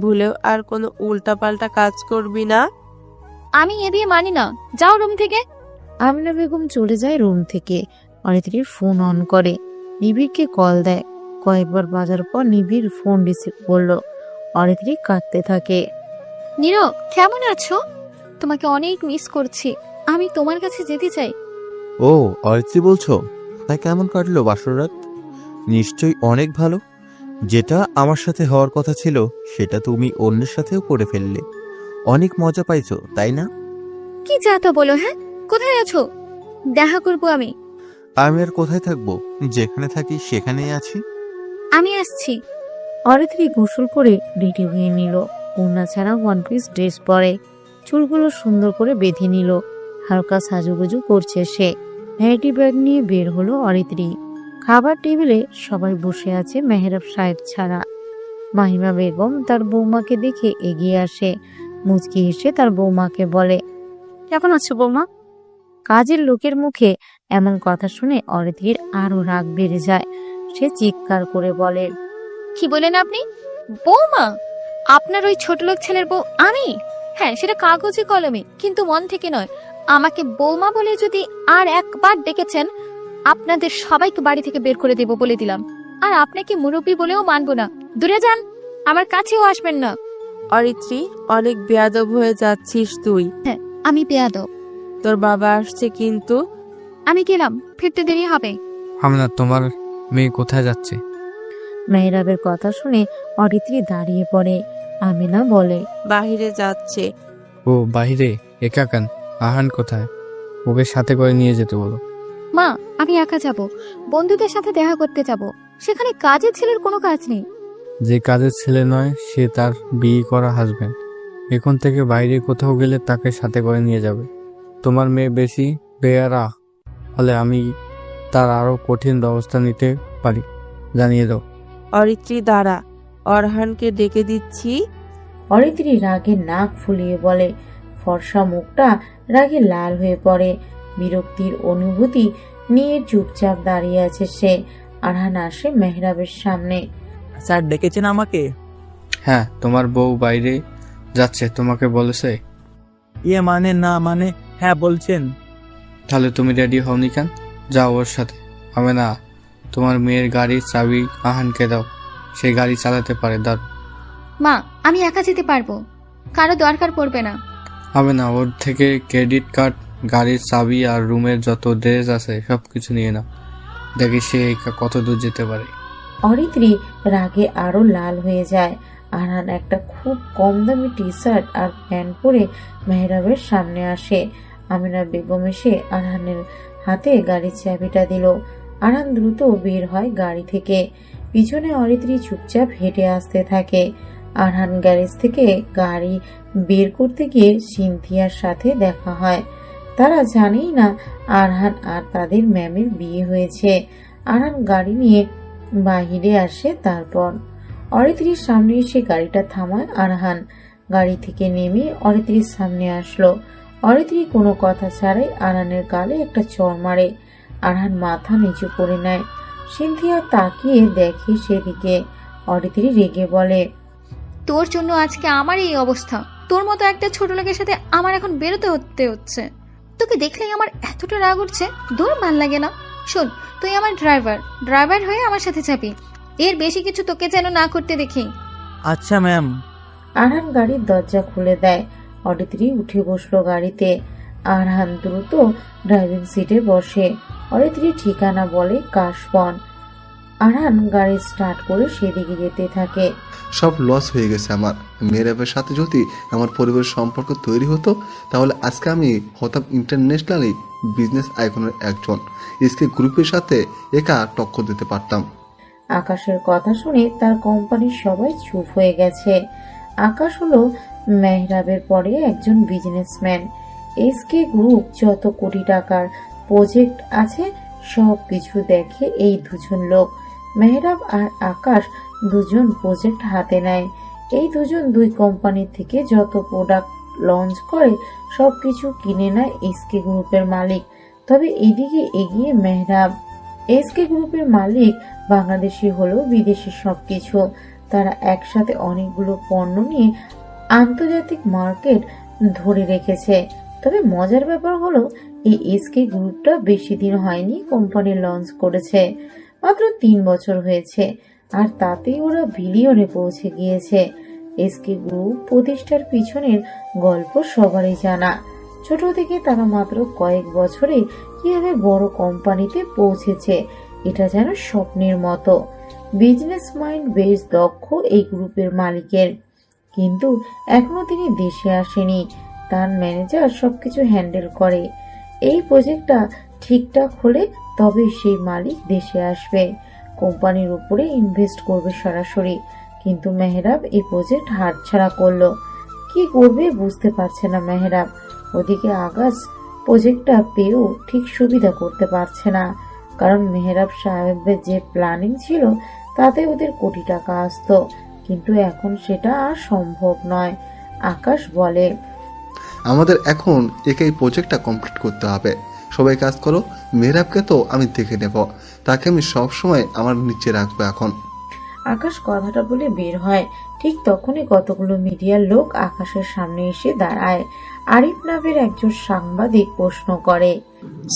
ভুলেও আর কোনো উল্টাপাল্টা কাজ করবি না। আমি এ বিয়ে মানি না। যাও রুম থেকে। আমিনা বেগম চলে যায় রুম থেকে। অরিত্রীর ফোন অন করে, নিবিড়কে কল দেয়। কয়েকবার বাজার পর নিবিড় ফোন রিসিভ করলো। অরিত্রী কাঁদতে থাকে। নীরব, কেমন আছো? তোমাকে অনেক মিস করছি। আমি তোমার কাছে যেতে চাই। ও অরিত্রী বলছো? তাই কেমন কাটলো বাসর রাত? নিশ্চয়ই অনেক ভালো। যেটা আমার সাথে হওয়ার কথা ছিল সেটা তুমি অন্যের সাথেও করে ফেললে। অনেক মজা পাইছো তাই না? কি যা তা বলো? হ্যাঁ, কোথায় আছো? দেখা করবো আমি। আমি আর কোথায় থাকবো? যেখানে থাকি সেখানেই আছি। আমি আসছি। অরিত্রী গোসল করে রেডি হয়ে নিল। ওড়না ছাড়া ওয়ান পিস ড্রেস পরে, চুলগুলো সুন্দর করে বেঁধে নিল। হালকা সাজুগুজু করছে সে। ভ্যানিটি ব্যাগ নিয়ে বের হলো অরিত্রী। খাবার টেবিলে সবাই বসে আছে মেহরাব সাহেব ছাড়া। মাহিমা বেগম তার বৌমাকে দেখে এগিয়ে আসে। মুচকি হেসে তার বৌমাকে বলে, কেমন আছো বৌমা? কাজের লোকের মুখে এমন কথা শুনে অরিত্রীর আরো রাগ বেড়ে যায়। সে চিৎকার করে বলে, কি বলেন আপনি? বৌমা? আপনার ওই ছোট লোক ছেলের বউ আমি? হ্যাঁ, সেটা কাগজে কলমে, কিন্তু মন থেকে নয়। আমাকে বৌমা বলে যদি আর একবার ডেকেছেন, আপনাদের সবাইকে বাড়ি থেকে বের করে দেব বলে দিলাম। আর আপনাকে মুরব্বী বলেও মানবো না। দূরে যান, আমার কাছেও আসবেন না। অরিত্রী, অনেক বেয়াদব হয়ে যাচ্ছিস তুই। আমি বেয়াদব। তোর বাবা আসছে কিন্তু। আমি গেলাম, ফিরতে দেরি হবে। আমিনা, তোমার মেয়ে কোথায় যাচ্ছে? মেহরাবের কথা শুনে অরিত্রী দাঁড়িয়ে পড়ে। আমিনা বলে, বাহিরে যাচ্ছে। ও বাইরে? একা কেন? আহান কোথায়? ওকে সাথে করে নিয়ে যেতে বলো। মা, আমি একা যাব। বন্ধুদের সাথে দেখা করতে যাব। সেখানে কাজের ছেলের কোনো কাজ নেই। যে কাজের ছেলে নয় সে তার বিয়ে করা হাজবেন্ড। এখন থেকে বাইরে কোথাও গেলে তাকে সাথে করে নিয়ে যাবে। তোমার মেয়ে বেশি বেয়ারা হলে আমি তার আরো কঠিন ব্যবস্থা নিতে পারি, জানিয়ে দাও। অরিত্রী দাঁড়া, অরহানকে ডেকে দিচ্ছি। অরিত্রী রাগে নাক ফুলিয়ে বলে। ফর্সা মুখটা রাগে লাল হয়ে পড়ে। বিরক্তির অনুভূতি নিয়ে চুপচাপ দাঁড়িয়ে আছে সে। আরহান আসে মেহরাবের সামনে। স্যার ডেকেছেন আমাকে? হ্যাঁ, তোমার বউ বাইরে যাচ্ছে, তোমাকে বলেছে? ইয়ে মানে না মানে হ্যাঁ বলছেন। তাহলে তুমি রেডি হওনি কেন? যাও ওর সাথে। হবে না, তোমার মেয়ের গাড়ির চাবি আহানকে দাও, সে গাড়ি চালাতে পারে। দাও। মা, আমি একা যেতে পারবো, কারো দরকার পড়বে না। হবে না, ওর থেকে ক্রেডিট কার্ড, গাড়ির চাবি আর রুমের যত ড্রেস আছে সবকিছু নিয়ে নাও। দেখি সে একা কত দূর যেতে পারে। অরিত্রী রাগে আরো লাল হয়ে যায়। আরহান একটা খুব কম দামি টি শার্ট আর প্যান্ট পরে মেহরাবের সামনে আসে। আমিনা বেগম এসে আরহানের হাতে গাড়ির চাবিটা দিল। আরহান দ্রুত বের হয় গাড়ি থেকে। পিছনে অরিত্রী চুপচাপ হেঁটে আসতে থাকে। আরহান গ্যারেজ থেকে গাড়ি বের করতে গিয়ে সিনথিয়ার সাথে দেখা হয়। তারা জানেই না আরহান আর তাদের ম্যামের বিয়ে হয়েছে। আরহান গাড়ি নিয়ে বাহিরে আসে। তারপর অরিত্রীর সামনে এসে গাড়িটা থামায় আরহান। গাড়ি থেকে নেমে অরিত্রীর সামনে আসলো। অরিত্রী কোনো কথা ছাড়াই আরহানের গালে একটা চড় মারে। আরহান মাথা নিচু করে নেয়। সিনথিয়া তাকিয়ে দেখে সেদিকে। অরিত্রী রেগে বলে, তোর জন্য আজকে আমার এই অবস্থা। তোর মতো একটা ছোট লোকের সাথে আমার এখন বেরোতে হচ্ছে। তোকে দেখলেই আমার এতটা রাগ উঠছে, দূর ভাল লাগে না। শোন, তুই আমার ড্রাইভার হয়ে আমার সাথে যাবি। এর বেশি কিছু তোকে যেন না করতে দেখি। আচ্ছা ম্যাম। আরহান গাড়ির দরজা খুলে দেয়। অরিত্রী উঠে বসলো গাড়িতে। আরহান দ্রুত ড্রাইভিং সিটে বসে। অরিত্রী ঠিকানা বলে কাশবন। আরহান গাড়ি স্টার্ট করে সেদিকে যেতে থাকে। সব লস হয়ে গেছে আমার। মেহরাবের সাথে যদি আমার পরিবারের সম্পর্ক তৈরি হতো তাহলে আজকে আমি হতাম ইন্টারন্যাশনালি বিজনেস আইকনের একজন। এসকে গ্রুপের সাথে একা টক্কর দিতে পারতাম। আকাশের কথা শুনে তার কোম্পানির সবাই চুপ হয়ে গেছে। আকাশ হলো মেহরাবের পরে একজন বিজনেসম্যান। এসকে গ্রুপ যত কোটি টাকার প্রজেক্ট আছে সব কিছু দেখে এই দুজন লোক। মেহরাব আর আকাশ দুজন প্রজেক্ট হাতে নেয়। এই দুজন দুই কোম্পানি থেকে যত প্রোডাক্ট লঞ্চ করে সবকিছু কিনে নেয় এসকে গ্রুপের মালিক। তবে এদিকে এগিয়ে মেহরাব। এসকে গ্রুপের মালিক বাংলাদেশি হলেও বিদেশি সবকিছু। তারা একসাথে অনেকগুলো পণ্য নিয়ে আন্তর্জাতিক মার্কেট ধরে রেখেছে। তবে মজার ব্যাপার হলো এই এসকে গ্রুপটা বেশি দিন হয়নি কোম্পানি লঞ্চ করেছে, মাত্র 3 বছর হয়েছে, আর তাতেই ওরা বিলিয়নে পৌঁছে গিয়েছে। এসকে গ্রুপ প্রতিষ্ঠার পিছনের গল্প সবারই জানা। ছোট থেকে তারা মাত্র কয়েক বছরে কিভাবে বড় কোম্পানিতে পৌঁছেছে এটা যেন স্বপ্নের মতো। বিজনেস মাইন্ড বেশ দক্ষ এই গ্রুপের মালিকের, কিন্তু এখনো তিনি দেশে আসেনি। তার ম্যানেজার সবকিছু হ্যান্ডেল করে। এই প্রজেক্টটা ঠিকঠাক হলে তবে সেই মালিক দেশে আসবে, কোম্পানির উপরে ইনভেস্ট করবে সরাসরি। কিন্তু মেহরাব এই প্রজেক্ট হাতছাড়া করলো। কি করবে বুঝতে পারছে না মেহরাব। ওদিকে আকাশ প্রজেক্টটা পেয়েও ঠিক সুবিধা করতে পারছে না, কারণ মেহরাব সাহেবের যে প্ল্যানিং ছিল তাতে ওদের কোটি টাকা আসতো, কিন্তু এখন সেটা আর সম্ভব নয়। আকাশ বলে, আমাদের এখন একাই প্রজেক্টটা কমপ্লিট করতে হবে। সবাই কাজ করো। মেহরাবকে তো আমি দেখে নেব, তাকে আমি সবসময় আমার নিচে রাখবো এখন। আকাশ কথাটা বলে বের হয়। ঠিক তখনই কতগুলো মিডিয়ার লোক আকাশের সামনে এসে দাঁড়ায়। আরিফ নামের একজন সাংবাদিক প্রশ্ন করে,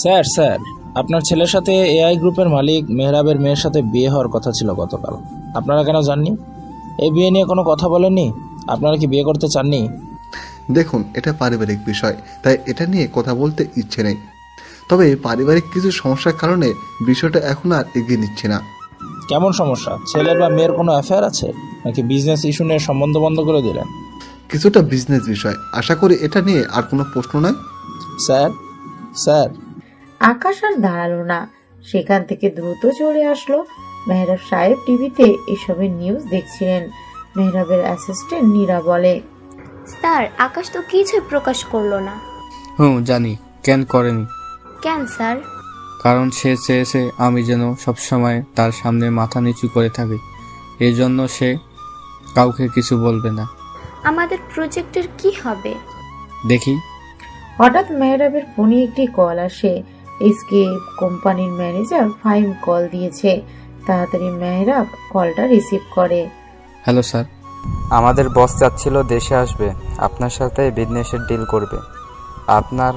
স্যার আপনার ছেলের সাথে এআই গ্রুপের মালিক মেহরাবের মেয়ের সাথে বিয়ে হওয়ার কথা ছিল গতকাল, আপনারা কেন জাননি? এই বিয়ে নিয়ে কোনো কথা বলেননি? আপনারা কি বিয়ে করতে চাননি? দেখুন, এটা পারিবারিক বিষয়, তাই এটা নিয়ে কথা বলতে ইচ্ছে নেই। তবে পারিবারিক কিছু সমস্যার কারণে বিষয়টা এখন আর এগিয়ে নিচ্ছে না। কেমন সমস্যা? ছেলের বা মেয়ের কোনো অ্যাফেয়ার আছে, নাকি বিজনেস ইস্যু নিয়ে সম্বন্ধ বন্ধ করে দিলেন? কিছুটা বিজনেস বিষয়, আশা করি এটা নিয়ে আর কোনো প্রশ্ন নাই। স্যার আকাশ আর দাঁড়ালো না, সেখান থেকে দ্রুত চলে আসলো। মেহরাব সাহেব টিভিতে এসবের নিউজ দেখছিলেন। মেহরাবের অ্যাসিস্ট্যান্ট নীরা বলে, স্যার আকাশ তো কিছুই প্রকাশ করলো না। জানি। কেন করেনি? কেন স্যার? কারণ সে চেয়েছে আমি যেন সবসময় তার সামনে মাথা নিচু করে থাকি, এই জন্য সে কাউকে কিছু বলবে না। আমাদের প্রজেক্টের কি হবে? দেখি। হঠাৎ মেহরাবের ফোনে একটি কল আসে। এসকে কোম্পানির ম্যানেজার ফাইম কল দিয়েছে। তাড়াতাড়ি মেহরাব কলটা রিসিভ করে। Hello sir. আমাদের বস চাচ্ছিল দেশে আসবে, আপনার সাথে বিজনেসের ডিল করবে। আপনার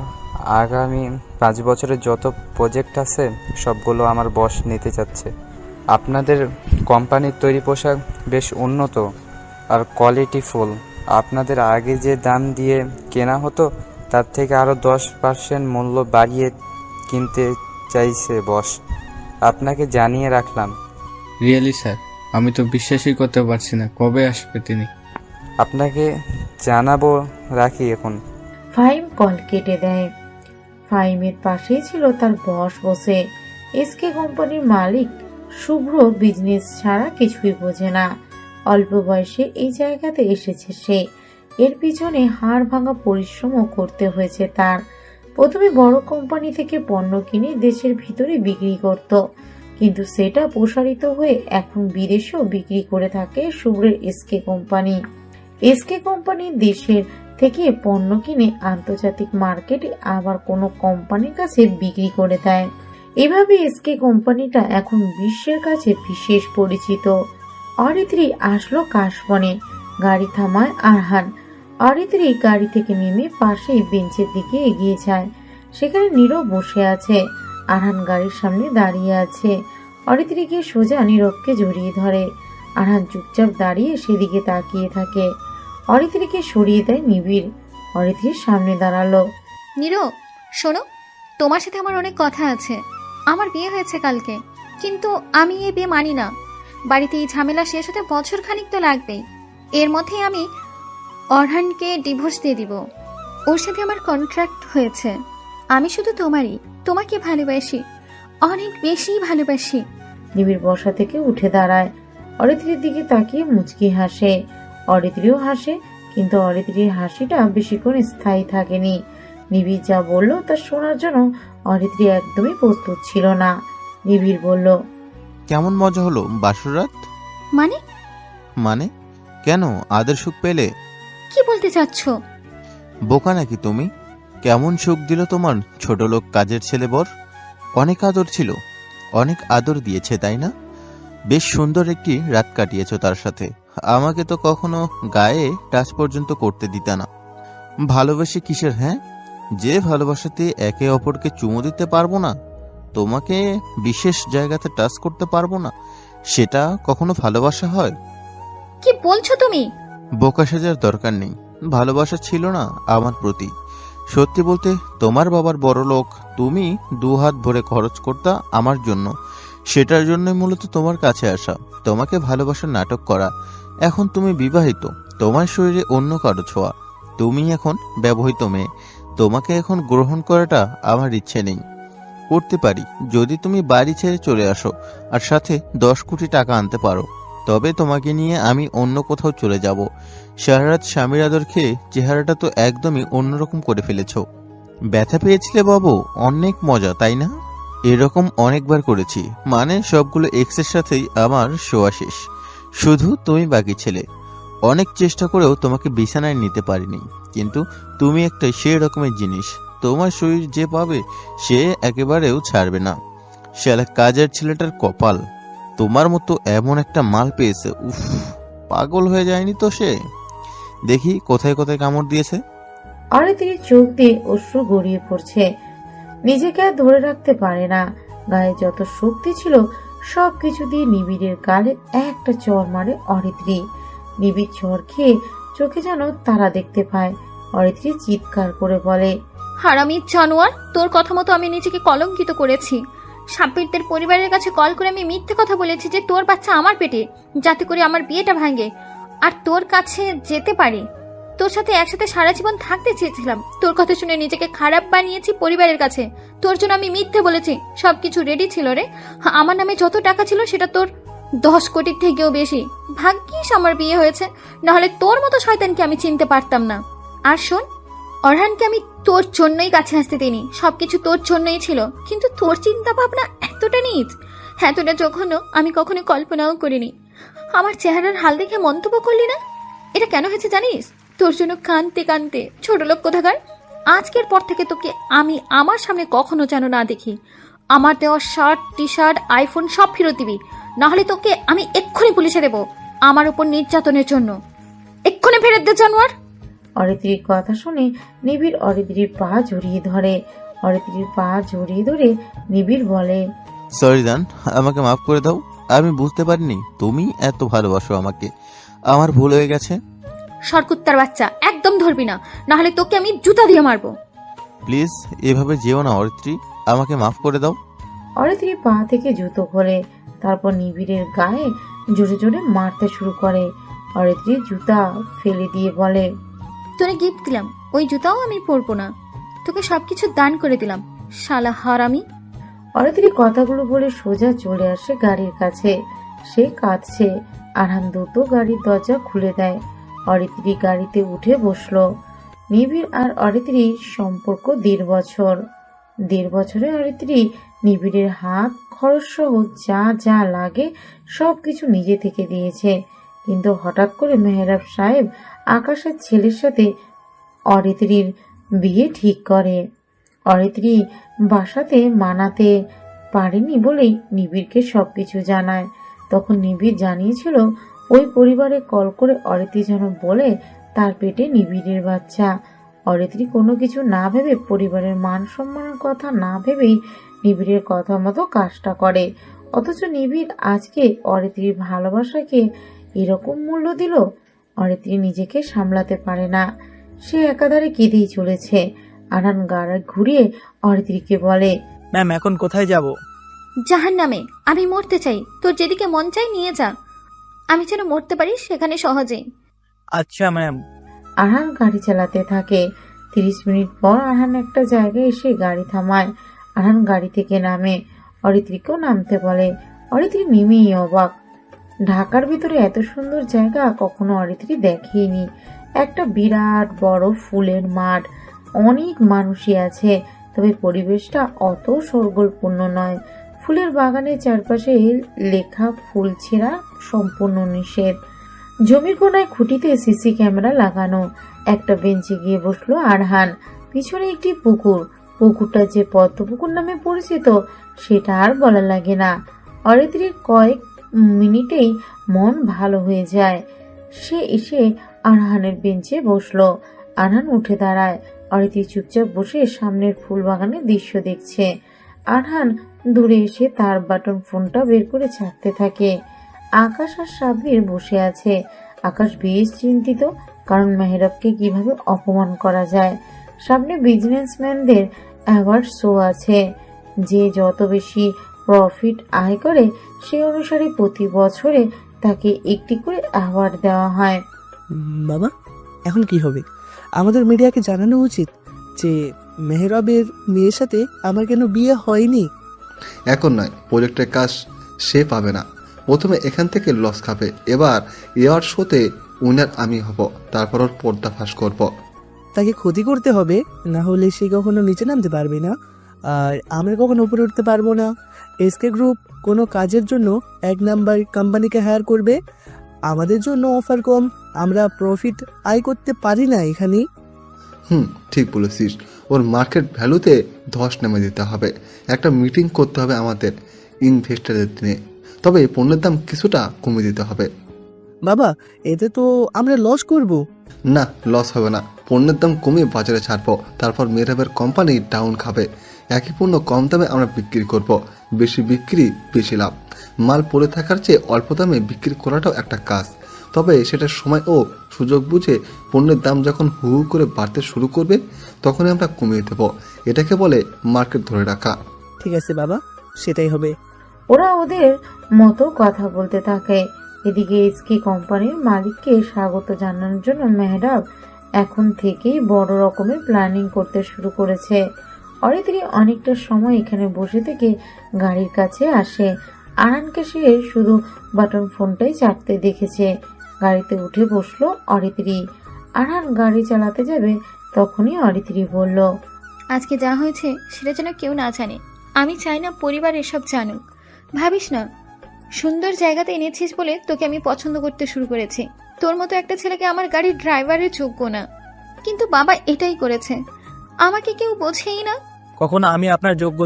আগামী 5 বছরের যত প্রজেক্ট আছে সবগুলো আমার বস নিতে চাচ্ছে। আপনাদের কোম্পানির তৈরি পোশাক বেশ উন্নত আর কোয়ালিটিফুল। আপনাদের আগে যে দাম দিয়ে কেনা হতো তার থেকে আরও 10% মূল্য বাড়িয়ে কিনতে চাইছে বস। আপনাকে জানিয়ে রাখলাম। রিয়েলি স্যার, আমি তো বিশ্বাসই করতে পারছি না, কবে আসবে তিনি? আপনাকে জানাবো, রাখি এখন। ফাহিম কল কেটে দেয়। ফাহিমের পাশেই ছিল তার বস বসে। এসকে কোম্পানির মালিক শুভ্র বিজনেস ছাড়া কিছুই বোঝে না। অল্প বয়সে এই জায়গাতে এসেছে সে। এর পিছনে হাড় ভাঙা পরিশ্রমও করতে হয়েছে তার। প্রথমে বড় কোম্পানি থেকে পণ্য কিনে দেশের ভিতরে বিক্রি করত, কিন্তু সেটা প্রসারিত হয়ে এখন বিদেশেও বিক্রি করে থাকে শুভ্রের এসকে কোম্পানি। এসকে কোম্পানি দেশের থেকে পণ্য কিনে আন্তর্জাতিক মার্কেটে আবার কোনো কোম্পানির কাছে বিক্রি করে দেয়। এভাবে এসকে কোম্পানিটা এখন বিশ্বের কাছে বিশেষ পরিচিত। অরিত্রী আসলো কাশবনে। গাড়ি থামায় আরহান। অরিত্রী গাড়ি থেকে নেমে পাশেই বেঞ্চের দিকে এগিয়ে যায়। সেখানে নীরব বসে আছে। আরহান গাড়ির সামনে দাঁড়িয়ে আছে। অরিত্রী গিয়ে সোজা নীরবকে জড়িয়ে ধরে। আরহান চুপচাপ দাঁড়িয়ে সেদিকে তাকিয়ে থাকে। অরিত্রীকে সরিয়ে দেয় নিবিড়। অরিত্রীর সামনে দাঁড়ালো। নীরব, শোনো, তোমার সাথে আমার অনেক কথা আছে। আমার বিয়ে হয়েছে কালকে, কিন্তু আমি এই বিয়ে মানি না। বাড়িতে এই ঝামেলা শেষ হতে বছর খানিক তো লাগবেই। এর মধ্যেই আমি অরহানকে ডিভোর্স দিয়ে দিব। ওর সাথে আমার কন্ট্রাক্ট হয়েছে। আমি শুধু তোমাকে ভালোবাসি, অনেক বেশি ভালোবাসি। নিবিড় বসা থেকে উঠে দাঁড়ায়। অরিত্রীর দিকে তাকিয়ে মুচকি হাসে। অরিত্রীও হাসে, কিন্তু অরিত্রীর হাসিটা বেশিক্ষণ স্থায়ী থাকেনি। নিবিড় যা বলল তা শোনার জন্য অরিত্রী একদমই প্রস্তুত ছিল না। নিবিড় বলল, কেমন মজা হলো বাসরাত? মানে কেন, আদর সুখ পেলে? কি বলতে চাচ্ছ? বোকা নাকি তুমি? কেমন সুখ দিল তোমার ছোট লোক কাজের ছেলে বর? অনেক আদর ছিল, অনেক আদর দিয়েছে, তাই না? বেশ সুন্দর একটি রাত কাটিয়েছ তার সাথে। আমাকে তো কখনো গায়ে টাচ পর্যন্ত করতে দিতে না। ভালোবাসে কিসের, হ্যাঁ? যে ভালোবাসাতে একে অপরকে চুমু দিতে পারবো না, তোমাকে বিশেষ জায়গাতে টাচ করতে পারবো না, সেটা কখনো ভালোবাসা হয়? কি বলছো তুমি? বোকা সাজার দরকার নেই। ভালোবাসা ছিল না আমার প্রতি। সত্যি বলতে, তোমার বাবার বড় লোক, তুমি 2 হাত ভরে খরচ করতা আমার জন্য। সেটার জন্যই মূলত তোমার কাছে আসা, তোমাকে ভালোবাসার নাটক করা। এখন তুমি বিবাহিত, তোমার শরীরে অন্য কারো ছোঁয়া। তুমি এখন ব্যবহৃত মেয়ে। তোমাকে এখন গ্রহণ করাটা আমার ইচ্ছে নেই। করতে পারি যদি তুমি বাড়ি ছেড়ে চলে আসো আর সাথে 10 কোটি টাকা আনতে পারো, তবে তোমাকে নিয়ে আমি অন্য কোথাও চলে যাব। সারারাত স্বামীর আদর খেয়ে চেহারাটা তো একদমই অন্যরকম করে ফেলেছ। ব্যথা পেয়েছিলে বাবু? অনেক মজা, তাই না? এরকম অনেকবার করেছি, মানে সবগুলো এক্সের সাথেই আমার শোয়া শেষ। শুধু তুমি বাকি ছেলে। অনেক চেষ্টা করেও তোমাকে বিছানায় নিতে পারিনি, কিন্তু তুমি একটা সেই রকমের জিনিস, তোমার শরীর যে পাবে সে একেবারেও ছাড়বে না। শালা কাজের ছেলেটার কপাল, তোমার মতো এমন একটা মাল পেয়েছে। উফ, পাগল হয়ে যায়নি তো সে? দেখি কোথায় কোথায় কামড় দিয়েছে। অরিত্রীর চোখ দিয়ে অশ্রু গড়িয়ে পড়ছে। নিজেকে আর ধরে রাখতে পারে না। গায়ে যত শক্তি ছিল সবকিছু দিয়ে নিবিড়ের গালে একটা চর মারে অরিত্রী। নিবিড় চর খেয়ে চোখে যেন তারা দেখতে পায়। অরিত্রী চিৎকার করে বলে, হারামি জানোয়ার, তোর কথা মতো আমি নিজেকে কলঙ্কিত করেছি। সাব্বিরদের পরিবারের কাছে কল করে আমি মিথ্যে কথা বলেছি যে তোর বাচ্চা আমার পেটে, যাতে করে আমার বিয়েটা ভাঙে আর তোর কাছে যেতে পারি। তোর সাথে একসাথে সারা জীবন থাকতে চেয়েছিলাম। তোর কথা শুনে নিজেকে খারাপ বানিয়েছি পরিবারের কাছে। তোর জন্য আমি মিথ্যে বলেছি। সবকিছু রেডি ছিল রে। আমার নামে যত টাকা ছিল সেটা তোর 10 কোটির থেকেও বেশি। ভাগ্যিস আমার বিয়ে হয়েছে, নাহলে তোর মতো শয়তানকে আমি চিনতে পারতাম না। আর শোন, অরহানকে আমি তোর জন্যই কাছে আসতে দিইনি। সবকিছু তোর জন্যই ছিল, কিন্তু তোর চিন্তা ভাবনা এতটা নিজ, এতটা জঘন্য আমি কখনো কল্পনাও করিনি। আমার চেহারার হাল দেখে মন্তব্য করলি না? এটা কেন হয়েছে জানিস? তোর জন্য কাঁদতে কাঁদতে। ছোট লোক কোথাকার। আজকের পর থেকে তোকে আমি আমার সামনে কখনো যেন না দেখি। আমার দেওয়া শার্ট, টি শার্ট, আইফোন সব ফেরত দিবি, নাহলে তোকে আমি এক্ষুনি পুলিশে দেবো আমার উপর নির্যাতনের জন্য। এক্ষুনি ফেরত দে জানোয়ার। অরিত্রীর কথা শুনে নিবিড় অরিত্রীর পা জড়িয়ে ধরে। অরিত্রীর পা জড়িয়ে ধরে নিবিড় বলে, সরি জান, আমাকে মাফ করে দাও। আমি বুঝতে পারিনি তুমি এত ভালোবাসো আমাকে। আমার ভুল হয়ে গেছে। সরকুত্তার বাচ্চা, একদম ধরবি না, নাহলে তোকে আমি জুতা দিয়ে মারবো। প্লিজ এভাবে যেও না অরিত্রী, আমাকে মাফ করে দাও। অরিত্রী পা থেকে জুতো খোলে, তারপর নিবিড়ের গায়ে জোরে জোরে মারতে শুরু করে। অরিত্রী জুতা ফেলে দিয়ে বলে, তোরে গিফট দিলাম, ওই জুতাও আমি পরবো না। তোকে সবকিছু দান করে দিলাম, শালা হারামি। অরিত্রী কথাগুলো বলে সোজা চলে আসে গাড়ির কাছে। সে কাঁদছে। আরহান দ্রুত গাড়ির দরজা খুলে দেয়। অরিত্রী গাড়িতে উঠে বসলো। নিবিড় আর অরিত্রীর সম্পর্ক 1.5 বছর। 1.5 বছরে অরিত্রী নিবিড়ের হাত খরচ সহ যা যা লাগে সবকিছু নিজে থেকে দিয়েছে। কিন্তু হঠাৎ করে মেহরাব সাহেব আকাশের ছেলের সাথে অরিত্রীর বিয়ে ঠিক করে। অরিত্রী বাসাতে মানাতে পারেনি বলেই নিবিড়কে সবকিছু জানায়। তখন নিবিড় জানিয়েছিল ওই পরিবারে কল করে অরিত্রী যেন বলে তার পেটে নিবিড়ের বাচ্চা। অরিত্রী কোনো কিছু না ভেবে, পরিবারের মান সম্মানের কথা না ভেবেই নিবিড়ের কথা মতো কাজটা করে। অথচ নিবিড় আজকে অরিত্রীর ভালোবাসাকে এরকম মূল্য দিল। অরিত্রী নিজেকে সামলাতে পারে না। সে একাধারে কেঁদেই চলেছে। আরহান গাড়ি ঘুরিয়ে অরিত্রীকে বলে, ম্যাম এখন কোথায় যাব? জাহান্নামে। আমি মরতে চাই, তোর যেদিকে মন চাই নিয়ে যা, আমি যেন মরতে পারি সেখানে সহজেই। আচ্ছা ম্যাম। আরহান গাড়ি চালাতে থাকে। 30 মিনিট পর আরহান একটা জায়গায় এসে গাড়ি থামায়। আরহান গাড়ি থেকে নামে। অরিত্রীকেও নামতে বলে। অরিত্রী নেমেই অবাক। ঢাকার ভিতরে এত সুন্দর জায়গা কখনো অরিত্রী দেখেনি। একটা বিরাট বড় ফুলের মাঠ, অনেক মানুষই আছে, তবে পরিবেশটা অত শোরগোলপূর্ণ নয়। ফুলের বাগানের চারপাশে লেখা ফুল ছেঁড়া সম্পূর্ণ নিষেধ। জমির কোনায় খুঁটিতে সিসি ক্যামেরা লাগানো। একটা বেঞ্চে গিয়ে বসলো আরহান। পিছনে একটি পুকুর। পুকুরটা যে পদ্মপুকুর নামে পরিচিত সেটা আর বলা লাগে না। অরিত্রীর কয়েক মিনিটেই মন ভালো হয়ে যায়। সে এসে আরহানের বেঞ্চে বসলো। আরহান উঠে দাঁড়ায়। অরিত্রী চুপচাপ বসে সামনের ফুল বাগানের দৃশ্য দেখছে। আরহান দূরে এসে তার বাটন ফোনটা বের করে ছাড়তে থাকে। আকাশ আর সাব্বির বসে আছে। আকাশ বেশ চিন্তিত, কারণ মেহরাবকে কিভাবে অপমান করা যায়। সামনে বিজনেসম্যানদের অ্যাওয়ার্ড শো আছে। যে যত বেশি প্রফিট আয় করে সেই অনুসারে প্রতি বছরে তাকে একটি করে অ্যাওয়ার্ড দেওয়া হয়। বাবা, এখন কি হবে? আমাদের মিডিয়াকে জানানো উচিত যে মেহরাবের মেয়ের সাথে আমার কেন বিয়ে হয়নি। এখন নয়, প্রজেক্টের কাজ সে পাবে না। প্রথমে এখান থেকে লস খাবে। এবার এয়ার শোতে উইনার আমি হব, তারপর ওর পর্দা ফাঁস করব। তাকে ক্ষতি করতে হবে, না হলে সে কখনো নিচে নামতে পারবে না, আর আমরা কখনো উপরে উঠতে পারবো না। এসকে গ্রুপ কোনো কাজের জন্য 1 নাম্বার কোম্পানিকে হায়ার করবে। আমাদের জন্য অফার কম, আমরা প্রফিট আয় করতে পারি না এখানে। ঠিক বলেছিস। ওর মার্কেট ভ্যালুতে ধস নেমে দিতে হবে। একটা মিটিং করতে হবে আমাদের ইনভেস্টরদের দিনে। তবে পণ্যের দাম কিছুটা কমিয়ে দিতে হবে। বাবা, এতে তো আমরা লস করব। না, লস হবে না। পণ্যের দাম কমিয়ে বাজারে ছাড়বো, তারপর মেহরাবের কোম্পানি ডাউন খাবে। একই পণ্য কম দামে আমরা বিক্রি করব। বেশি বিক্রি বেশি লাভ। মাল পড়ে থাকার চেয়ে অল্প দামে বিক্রি করাটাও একটা কাজ। তবে সেটার সময় ও সুযোগ বুঝে পণ্যের দাম যখন হু হু করে বাড়তে শুরু করবে তখনই আমরা কমিয়ে দেব। এটাকে বলে মার্কেট ধরে রাখা। ঠিক আছে বাবা, সেটাই হবে। ওরা ওদের মতো কথা বলতে থাকে। এদিকে এসকে কোম্পানির মালিককে স্বাগত জানানোর জন্য মেহরাব এখন থেকেই বড় রকমের প্ল্যানিং করতে শুরু করেছে। অরিত্রী অনেকটা সময় এখানে বসে থেকে গাড়ির কাছে আসে। আরহানকে সে শুধু বাটন ফোনটাই চাপতে দেখেছে। গাড়িতে উঠে বসলো অরিত্রী। আরহান গাড়ি চালাতে যাবে, তখনই অরিত্রী বলল, আজকে যা হয়েছে সেটা যেন কেউ না জানে। আমি চাই না পরিবার এসব জানুক। ভাবিস না, সুন্দর জায়গাতে এনেছিস বলে তোকে আমি পছন্দ করতে শুরু করেছি। তোর মতো একটা ছেলেকে আমার গাড়ির ড্রাইভারের যোগ্য না, কিন্তু বাবা এটাই করেছে। আমাকে কেউ বোঝেই না। কখনো আমি আপনার যোগ্য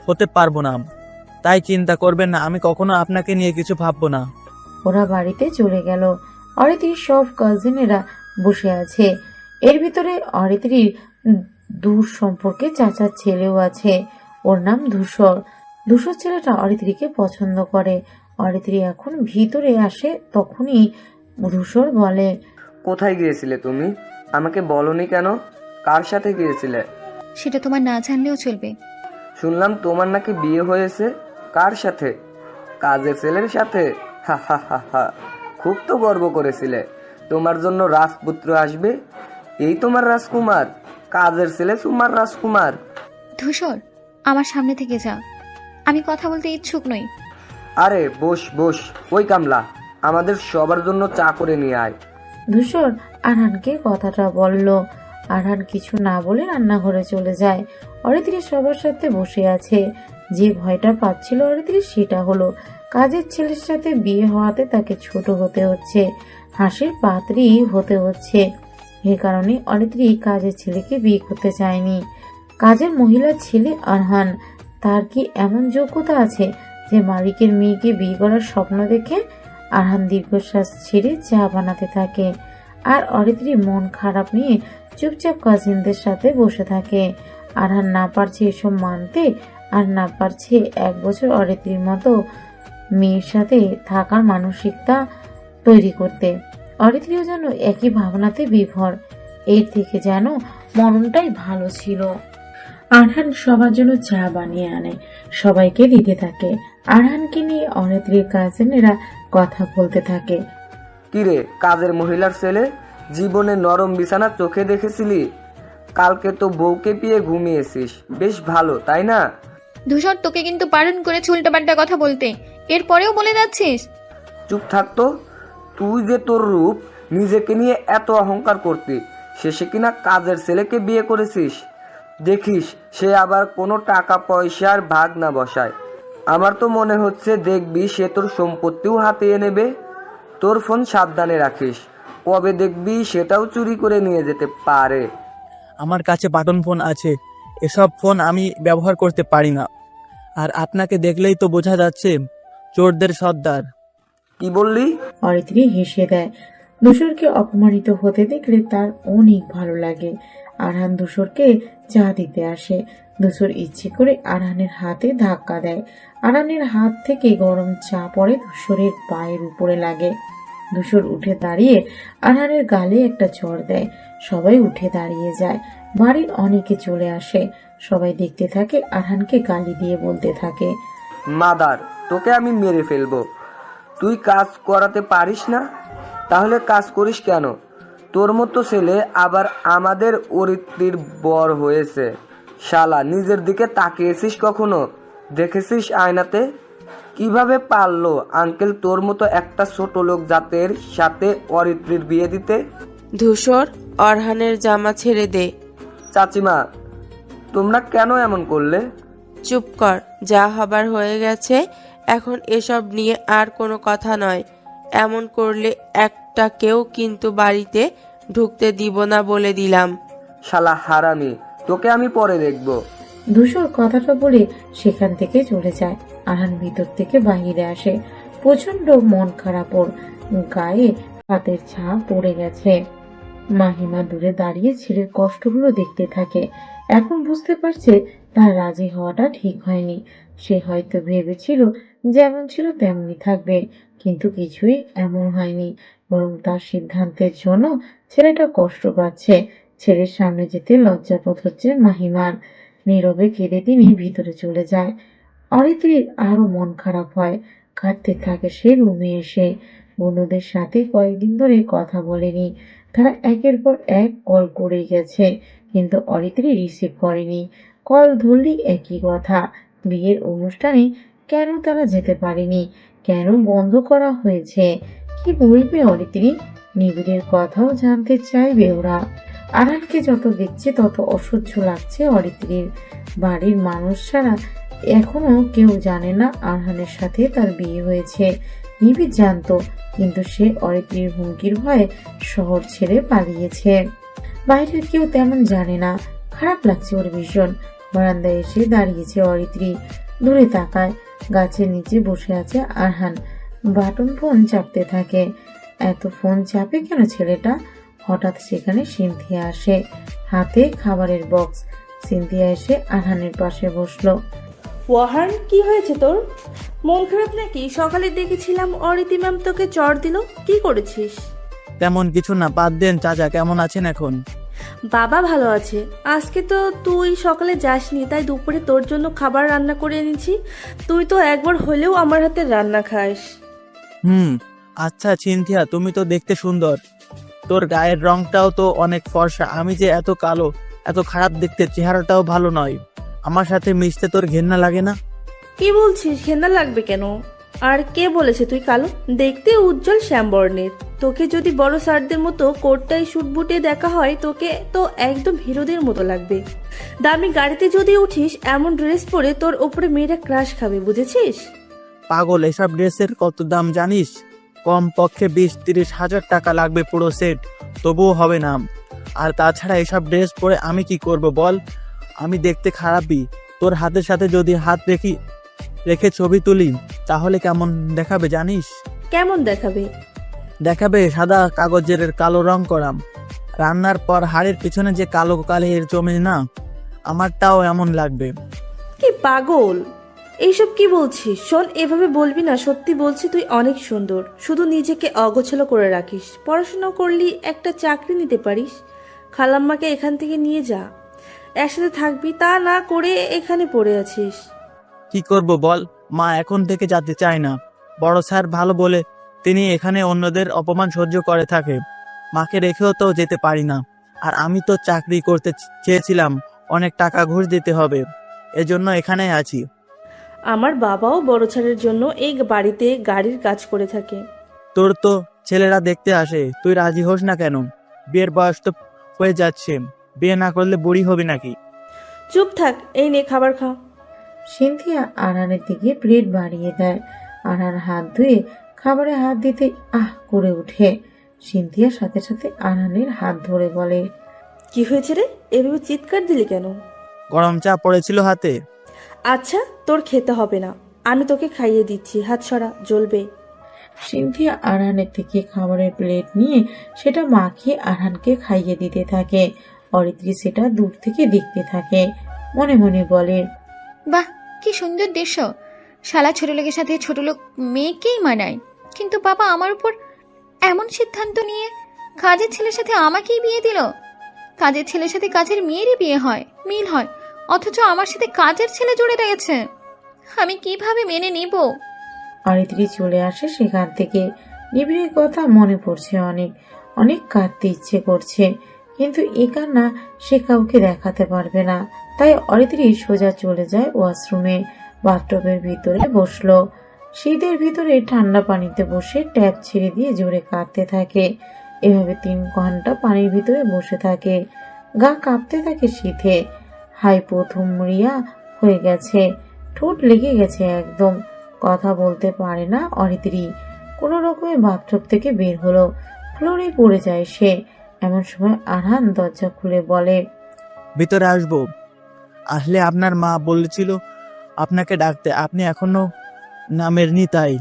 হতে পারবো না, তাই চিন্তা করবেন না। আমি কখনো আপনাকে নিয়ে কিছু ভাববো না। ওরা বাড়িতে চলে গেল। অরিত্রীর সব কাজিনেরা বসে আছে। এর ভিতরে অরিত্রীর দূর সম্পর্কে চাচার ছেলেও আছে। ওর নাম ধূসর। ধূসর ছেলেটা অরিত্রীকে পছন্দ করে। অরিত্রী এখন ভিতরে আসে, তখনই ধূসর বলে, কোথায় গিয়েছিলে তুমি? আমাকে বলনি কেন? কার সাথে গিয়েছিলে? সেটা তোমার না জানলেও চলবে। শুনলাম তোমার নাকি বিয়ে হয়েছে। কার সাথে? কাজের ছেলের সাথে? হা হা হা হা, খুব তো গর্ব করেছিলে তোমার জন্য রাজপুত্র আসবে। এই তোমার রাজকুমার, কাজের ছেলে তোমার রাজকুমার। ধূসর, আমার সামনে থেকে যা, আমি কথা বলতে ইচ্ছুক নই। আরে বস বস, ওই কামলা, আমাদের সবার জন্য চা করে নিয়ে আয়। ধূসর আরহানকে কথাটা বলল। আরহান কিছু না বলে রান্নাঘরে চলে যায়। অরিত্রী সবার সাথে বসে আছে। যে ভয়টা পাচ্ছিল অরিত্রী সেটা হলো কাজের ছেলের সাথে বিয়ে হওয়াতে তাকে ছোট হতে হচ্ছে, হাসির পাত্রী হতে হচ্ছে। এ কারণে অরিত্রী কাজের ছেলেকে বিয়ে করতে চায়নি। কাজের মহিলার ছেলে আরহান, তার কি এমন যোগ্যতা আছে যে মালিকের মেয়েকে বিয়ে করার স্বপ্ন দেখে? আরহান দীর্ঘশ্বাস ছেড়ে চা বানাতে থাকে আর অরিত্রী মন খারাপ নিয়ে চুপচাপ কাজিনদের সাথে বসে থাকে। আরহান না পারছে এসব মানতে, আর না পারছে 1 বছর অরিত্রীর মতো মেয়ের সাথে থাকার মানসিকতা তৈরি করতে। অরিত্রীও যেন একই ভাবনাতে বিভোর। এর থেকে যেন মরণটাই ভালো ছিল। আরহান সবার জন্য চা বানিয়ে আনে, সবাইকে দিতে থাকে। আরহানকে নিয়ে অরিত্রীর কাজিনেরা কথা বলতে থাকে। কিরে কাজের মহিলার ছেলে, জীবনে নরম বিছানা চোখে দেখেছিলি? কালকে তো বউকে পেয়ে ঘুমিয়েছিস, বেশ ভালো তাই না? ধূসর, তোকে কিন্তু বারণ করেছি উল্টাপাল্টা কথা বলতে, এরপরেও বলে যাচ্ছিস। চুপ থাকতো। তুই যে তোর রূপ, নিজেকে নিয়ে এত অহংকার করতি, শেষে কিনা কাজের ছেলেকে বিয়ে করেছিস। দেখিস সে আবার কোনো টাকা পয়সার ভাগ না বসায়। আমার তো মনে হচ্ছে দেখবি সে তোর সম্পত্তিও হাতিয়ে নেবে। তোর ফোন সাবধানে রাখিস, কবে দেখবি সেটাও চুরি করে নিয়ে যেতে পারে। আমার কাছে বাটন ফোন আছে, এসব ফোন আমি ব্যবহার করতে পারি না। আর আপনাকে দেখলেই তো বোঝা যাচ্ছে চোরদের সর্দার। কি বললি? অরিত্রী হেসে দেয়। ধূসরকে অপমানিত হতে দেখলে তার অনেক ভালো লাগে। আরহান ধূসরকে চা দিতে আসে। ধূসর ইচ্ছে করে আরহানের হাতে ধাক্কা দেয়। আরহানের হাত থেকে গরম চা পড়ে ধূসরের পায়ের উপরে লাগে। ধূসর উঠে দাঁড়িয়ে আরহানের গালে একটা চড় দেয়। সবাই উঠে দাঁড়িয়ে যায়। বাড়ির অনেকে চলে আসে। সবাই দেখতে থাকে, আরহানকে গালি দিয়ে বলতে থাকে, মাদার, তোকে আমি মেরে ফেলবো। তুই কাজ করাতে পারিস না, তাহলে কাজ করিস কেন? তোর মতো ছেলে আবার আমাদের অরিত্রীর বর হয়েছে। শালা, নিজের দিকে তাকিয়েছিস কখনো? দেখেছিস আয়নাতে? কিভাবে পারলো আঙ্কেল তোর মতো একটা ছোট লোক জাতের সাথে অরিত্রীর বিয়ে দিতে? ধূসর, অরহানের জামা ছেড়ে দে। চাচিমা, তোমরা কেন এমন করলে? চুপ কর, যা হবার হয়ে গেছে। এখন এসব নিয়ে আর কোনো কথা নয়। এমন করলে একটা কেউ কিন্তু বাড়িতে ঢুকতে দিব না বলে দিলাম। শালা হারামি, তোকে আমি পরে দেখবো। ধূসর কথাটা বলে সেখান থেকে চলে যায়। আরহান ভিতর থেকে বাহিরে আসে। প্রচন্ড মন খারাপ ওর, গায়ে হাতের ছাপ পড়ে গেছে। মাহিমা দূরে দাঁড়িয়ে ছেলের কষ্টগুলো দেখতে থাকে। এখন বুঝতে পারছে তার রাজি হওয়াটা ঠিক হয়নি। সে হয়তো ভেবেছিল যেমন ছিল তেমনি থাকবে, কিন্তু কিছুই এমন হয়নি। বরং তার সিদ্ধান্তের জন্য ছেলেটা কষ্ট পাচ্ছে। ছেলের সামনে যেতে লজ্জাবোধ হচ্ছে মাহিমার। নীরবে কেঁদে তিনি ভিতরে চলে যায়। অরিত্রীর আরো মন খারাপ হয়। কাঁদতে থাকে সে রুমে এসে। বন্ধুদের সাথে কয়েকদিন ধরে কথা বলেনি। তারা একের পর এক কল করে গেছে, কিন্তু অরিত্রী রিসিভ করেনি। কল ধরলেই একই কথা, বিয়ের অনুষ্ঠানে কেন তারা যেতে পারেনি, কেন বন্ধ করা হয়েছে, কি বলবে অরিত্রী? নিবিড়ের কথাও জানতে চাইবে ওরা। আরহানকে যত দেখছে তত অসহ্য লাগছে অরিত্রীর। বাড়ির মানুষ ছাড়া এখনো কেউ জানে না আরহানের সাথে তার বিয়ে হয়েছে। নিবিড় জানতো, কিন্তু সে অরিত্রীর হুমকির ভয়ে শহর ছেড়ে পালিয়েছে। বাইরের কেউ তেমন জানে না। খারাপ লাগছে ওর ভীষণ। বারান্দায় এসে দাঁড়িয়েছে অরিত্রী। দূরে তাকায়, গাছের নিচে বসে আছে আরহান। বাটন ফোন চাপতে থাকে। এত ফোন চাপে কেন ছেলেটা? হঠাৎ সেখানে সিনথিয়া আসে, হাতে খাবারের বক্স। সিনথিয়া এসে আরহানের পাশে বসলো। ওয়াহান, কি হয়েছে তোর? মন খারাপ নাকি? সকালে দেখেছিলাম অরিতি ম্যাম তোকে চড় দিল, কি করেছিস? তেমন কিছু না, বাদ দেন। চাচা কেমন আছেন এখন? বাবা ভালো আছে। আজকে তো তুই সকালে যাসনি, তাই দুপুরে তোর জন্য খাবার রান্না করে এনেছি। তুই তো একবার হলেও আমার হাতে রান্না খাস। আচ্ছা সিনথিয়া, তুমি তো দেখতে সুন্দর, তোর গায়ের রংটাও তো অনেক ফর্সা। আমি যে এত কালো, এত খারাপ দেখতে, চেহারাটাও ভালো নয়, আমার সাথে মিশতে তোর ঘেন্না লাগে না? কি বলছিস? ঘেন্না লাগবে কেন? আর কে বলেছে তুই কালো? দেখতে উজ্জ্বল শ্যামবর্ণের। তোকে যদি বড় স্যারদের মতো কোটটাই শুট বুটে দেখা হয়, তোকে তো একদম হিরোদের মতো লাগবে। দামি গাড়িতে যদি উঠিস, এমন ড্রেস পরে তোর ওপরে মেয়েরা ক্রাশ খাবে, বুঝেছিস? পাগল, এসব ড্রেসের কত দাম জানিস? কম পক্ষে 20-30 হাজার টাকা লাগবে পুরো সেট, তবুও হবে না। আর তাছাড়া এসব ড্রেস পরে আমি কি করব বল? আমি দেখতে খারাপই। তোর হাতের সাথে যদি হাত রেখে ছবি তুলি তাহলে কেমন দেখাবে জানিস? কেমন দেখাবে? দেখাবে সাদা কাগজের কালো রং করাম। রান্নার পর হাড়ের পিছনে যে কালো কালের জমে না, আমারটাও এমন লাগবে। কি পাগল, এইসব কি বলছিস? শোন, এভাবে বলবি না। সত্যি বলছি, তুই অনেক সুন্দর। শুধু নিজেকে অগোছালো করে রাখিস। পড়াশোনা করলি, একটা চাকরি নিতে পারিস। খালাম্মাকে এখান থেকে নিয়ে যা, একসাথে থাকবি। তা না করে এখানে পড়ে আছিস। কি করব বল, মা এখন থেকে যেতে চায় না। বড় স্যার ভালো বলে তিনি এখানে অন্যদের অপমান সহ্য করে থাকে। মাকে রেখেও তো যেতে পারি না। আর আমি তো চাকরি করতে চেয়েছিলাম, অনেক টাকা ঘুষ দিতে হবে, এজন্য এখানে আছি। আমার বাবাও বড় ছাড়ের জন্য এই বাড়িতে গাড়ির কাজ করে থাকে। তোর তো ছেলেরা দেখতে আসে, তুই রাজি হোস না কেন? বিয়ের বয়স তো হয়ে যাচ্ছে, বিয়ে না করলে বুড়ি হবি নাকি? চুপ থাক, এই নে খাবার খা। সিনথিয়া আরহানের দিকে প্লেট বাড়িয়ে দেয়। আরহান হাত ধুয়ে খাবারে হাত দিতে আহ করে উঠে। সিনথিয়ার সাথে সাথে আরহানের হাত ধরে বলে, কি হয়েছে রে? এভাবে চিৎকার দিলি কেন? গরম চা পড়েছিল হাতে। আচ্ছা, তোর খেতে হবে না, আমি তোকে খাইয়ে দিচ্ছি। হাত সরা, জ্বলবে। সিনথিয়া আরহানের থেকে খাবারের প্লেট নিয়ে সেটা মাখিয়ে আরহানকে খাইয়ে দিতে থাকে। অরিত্রী সেটা দূর থেকে দেখতে থাকে, মনে মনে বলে, বাহ, কি সুন্দর দৃশ্য। শালা ছোট লোকের সাথে ছোট লোক মেয়েকেই মানায়, কিন্তু বাবা আমার উপর এমন সিদ্ধান্ত নিয়ে কাজের ছেলের সাথে আমাকেই বিয়ে দিল। কাজের ছেলের সাথে কাজের মেয়েরই বিয়ে হয়, মিল হয়, অথচ আমার সাথে কাজের ছেলে জুড়ে রয়েছে। আমি কিভাবে মেনে নিব? অরিত্রী চলে আসে সেখান থেকে। নিবিড়ের কথা মনে পড়ছে, অনেক অনেক কাঁদতে ইচ্ছে করছে, কিন্তু এ কান্না সে কাউকে দেখাতে পারবে না। তাই অরিত্রী সোজা চলে যায় ওয়াশরুমে। বাথটবের ভিতরে বসলো। শীতের ভিতরে ঠান্ডা পানিতে বসে ট্যাপ ছেড়ে দিয়ে জোরে কাঁদতে থাকে। এভাবে 3 ঘন্টা পানির ভিতরে বসে থাকে। গা কাঁপতে থাকে শীতে। হাইপোথুমরিয়া হয়ে গেছে, ঠোঁট লেগে গেছে একদম। কথা বলতে পারে না অরিত্রী। কোনো রকমে বাথটব থেকে বের হলো, ফ্লোরে পড়ে যায় সে। এমন সময় আরহান দরজা খুলে বলে, ভিতরে আসবো? আসলে আপনার মা বলেছিল আপনাকে ডাকতে, আপনি এখনো নামেরনি তাই।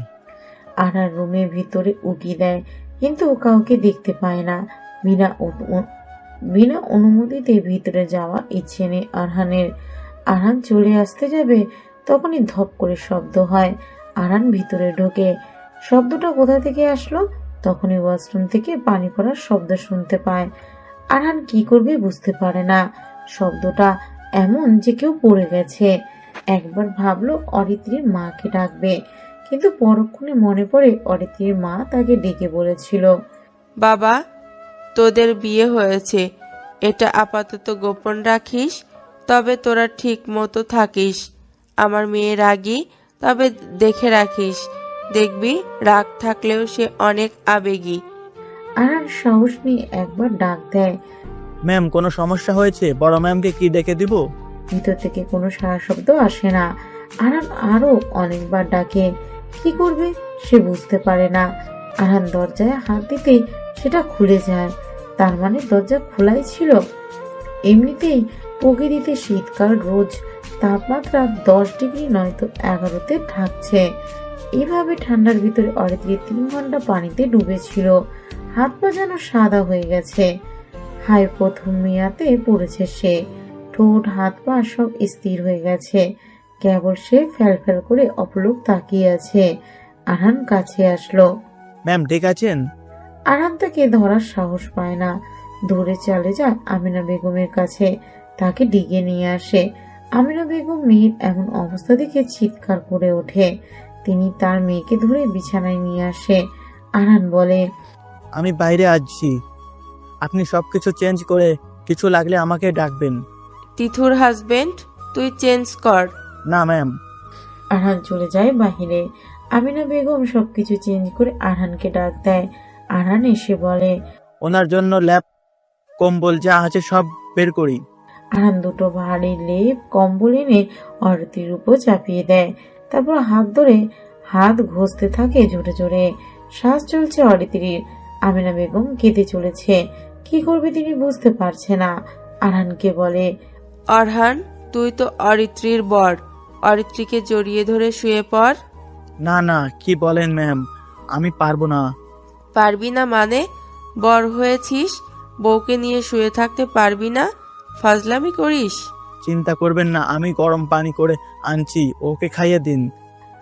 আরহান রুমের ভিতরে উকি দেয়, কিন্তু কাউকে দেখতে পায় না। বিনা অনুমতিতে ভিতরে যাওয়া ইচ্ছে নেই আরহানের। আরহান চলে আসতে যাবে, তখনই ধপ করে শব্দ হয়। আরহান ভিতরে ঢোকে। শব্দটা কোথা থেকে আসলো? তখনই ওয়াশরুম থেকে পানি পড়ার শব্দ শুনতে পায়। আরহান কি করবে বুঝতে পারে না। শব্দটা এমন যে কেউ পড়ে গেছে। একবার ভাবলো অরিত্রীর মাকে ডাকবে, কিন্তু পরক্ষণে মনে পড়ে অরিত্রীর মা তাকে ডেকে বলেছিল, বাবা, তোদের বিয়ে হয়েছে, এটা আপাতত গোপন রাখিস, তবে তোরা ঠিক মতো থাকিস। আমার মেয়ে রাগী, তবে দেখে রাখিস, দেখবি রাগ থাকলেও সে অনেক আবেগী। আরহান সাহস নিয়ে একবার ডাক দেয়, ম্যাম কোনো সমস্যা হয়েছে? বড় ম্যামকে কি ডেকে দিব? ভিতর থেকে কোনো সারা শব্দ আসে না। আরহান আরো অনেকবার ডাকে, কি করবে সে বুঝতে পারে না। আরহান দরজায় হাত দিতেই সেটা খুলে যায়। তার মানে দরজা খোলাই ছিল। এমনিতেই প্রকৃতিতে শীতকাল, রোজ তাপমাত্রা 10 ডিগ্রি নয়তো 11-তে থাকছে। এভাবে ঠান্ডার ভিতরে অরিত্রী 3 ঘন্টা পানিতে ডুবেছিল। হাত পা যেন সাদা হয়ে গেছে। হাইপোথুমিয়াতে পড়েছে সে। ঠোঁট, হাত পা সব স্থির হয়ে গেছে। কেবল সে ফ্যালফ্যাল করে অপলক তাকিয়ে আছে। আরহান কাছে আসলো। ম্যাম ঠিক আছেন? আরহান তাকে ধরার সাহস পায় না। দৌড়ে চলে যায় আমিনা বেগমের কাছে, তাকে ডেকে নিয়ে আসে। আমিনা বেগম মেয়ের এমন অবস্থা দেখে চিৎকার করে ওঠে। তিনি তার মেয়েকে ধরে বিছানায় নিয়ে আসে। আরহান বলে, আমি বাইরে আসছি, আপনি সবকিছু চেঞ্জ করে কিছু লাগলে আমাকে ডাকবেন। তিথুর হাজবেন্ড, তুই চেঞ্জ কর। না ম্যাম। আরহান চলে যায় বাহিরে। আমিনা বেগম সবকিছু চেঞ্জ করে আরহানকে ডাক দেয়। আরহান এসে বলে, ওনার জন্য ল্যাপ কম্বল যা আছে সব বের করি। আরহান দুটো ভারী লেপ কম্বল এনে অরিত্রির উপর চাপিয়ে দেয়। তারপর হাত ধরে হাত ঘষতে থাকে জোরে জোরে। শ্বাস চলছে অরিত্রির। আমিনা বেগম কেঁদে চলেছে। কি করবে তিনি বুঝতে পারছে না। আরহানকে বলে, অরহান, তুই তো অরিত্রির বর, অরিত্রিকে জড়িয়ে ধরে শুয়ে পড়। না না, কি বলেন ম্যাম, আমি পারবো না। পারবি না মানে? বর হয়েছিস, বউকে নিয়ে শুয়ে থাকতে পারবি না? ফাজলামি করিস? চিন্তা করবেন না, আমি গরম পানি করে আনছি, ওকে খাইয়ে দিন।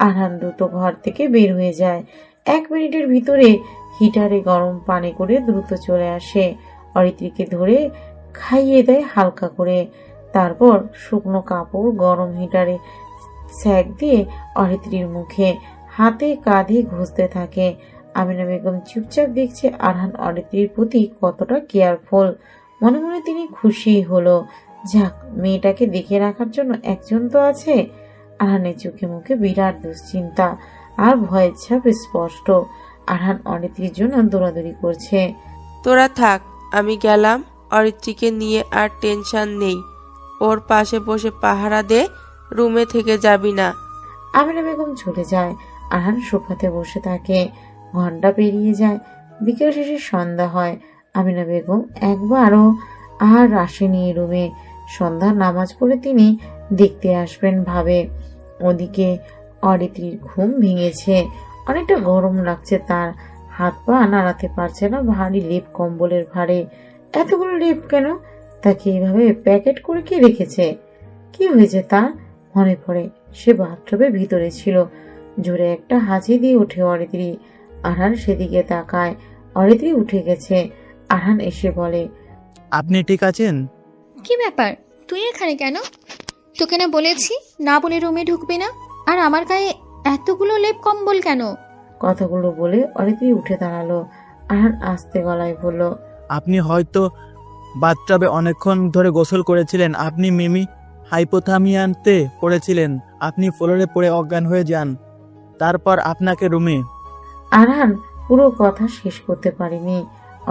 আরহান দ্রুত ঘর থেকে বের হয়ে যায়। 1 মিনিটের ভিতরে হিটারে গরম পানি করে দ্রুত চলে আসে। অরিত্রিকে ধরে খাইয়ে দেয় হালকা করে। তারপর শুকনো কাপড় গরম হিটারে সেঁক দিয়ে অরিত্রির মুখে হাতে কাঁধে ঘষতে থাকে। আমিনা বেগম চুপচাপ দেখছে আরহান অরিত্রির প্রতি কতটা কেয়ারফুল। মনে মনে তিনি খুশি হলো। যাক, মেয়েটাকে দেখে রাখার জন্য একজন তো আছে। আরহানের চোখে মুখে বিরাট দুশ্চিন্তা আর ভয়ের ছাপ স্পষ্ট। আরহান অরিত্রির জন্য দৌড়াদৌড়ি করছে। তোরা থাক, আমি গেলাম। অরিত্রিকে নিয়ে আর টেনশন নেই। ওর পাশে বসে পাহারা দে, রুমে থেকে যাবি না। আমিনা বেগম চলে যায়। আরহান সোফাতে বসে থাকে। ঘন্টা পেরিয়ে যায়। বিকেল শেষে সন্ধ্যা হয়। আমিনা বেগম একবারও আর আসেনি রুমে। সন্ধ্যার নামাজ পড়ে তিনি দেখতে আসবেন ভাবে। ওদিকে অরিত্রির ঘুম ভেঙেছে। অনেকটা গরম লাগছে তার। হাত পা নাড়াতে পারছে না ভারী লেপ কম্বলের ভারে। এতগুলো লেপ কেন? তাকে এইভাবে প্যাকেট করে কে রেখেছে? কি হয়েছে তার? মনে পড়ে সে বাথটবের ভিতরে ছিল। জোরে একটা হাঁচি দিয়ে ওঠে অরিত্রি। আরহান সেদিকে তাকায়। অরিত্রি উঠে গেছে। আরহান এসে বলে, আপনি ঠিক আছেন? কি ব্যাপার, তুই এখানে কেন? তোকে না বলেছি না বলে রুমে ঢুকবি না? আর আমার গায়ে এতগুলো লেপ কম্বল কেন? কথাগুলো বলে অরিত্রি উঠে দাঁড়ালো। আরহান আস্তে গলায় বলল, আপনি হয়তো বাথটাবে অনেকক্ষণ ধরে গোসল করেছিলেন। আপনি মিমি হাইপোথামিয়ানতে পড়েছিলেন। আপনি ফ্লোরে পড়ে অজ্ঞান হয়ে যান, তারপর আপনাকে রুমে। আরহান পুরো কথা শেষ করতে পারেনি।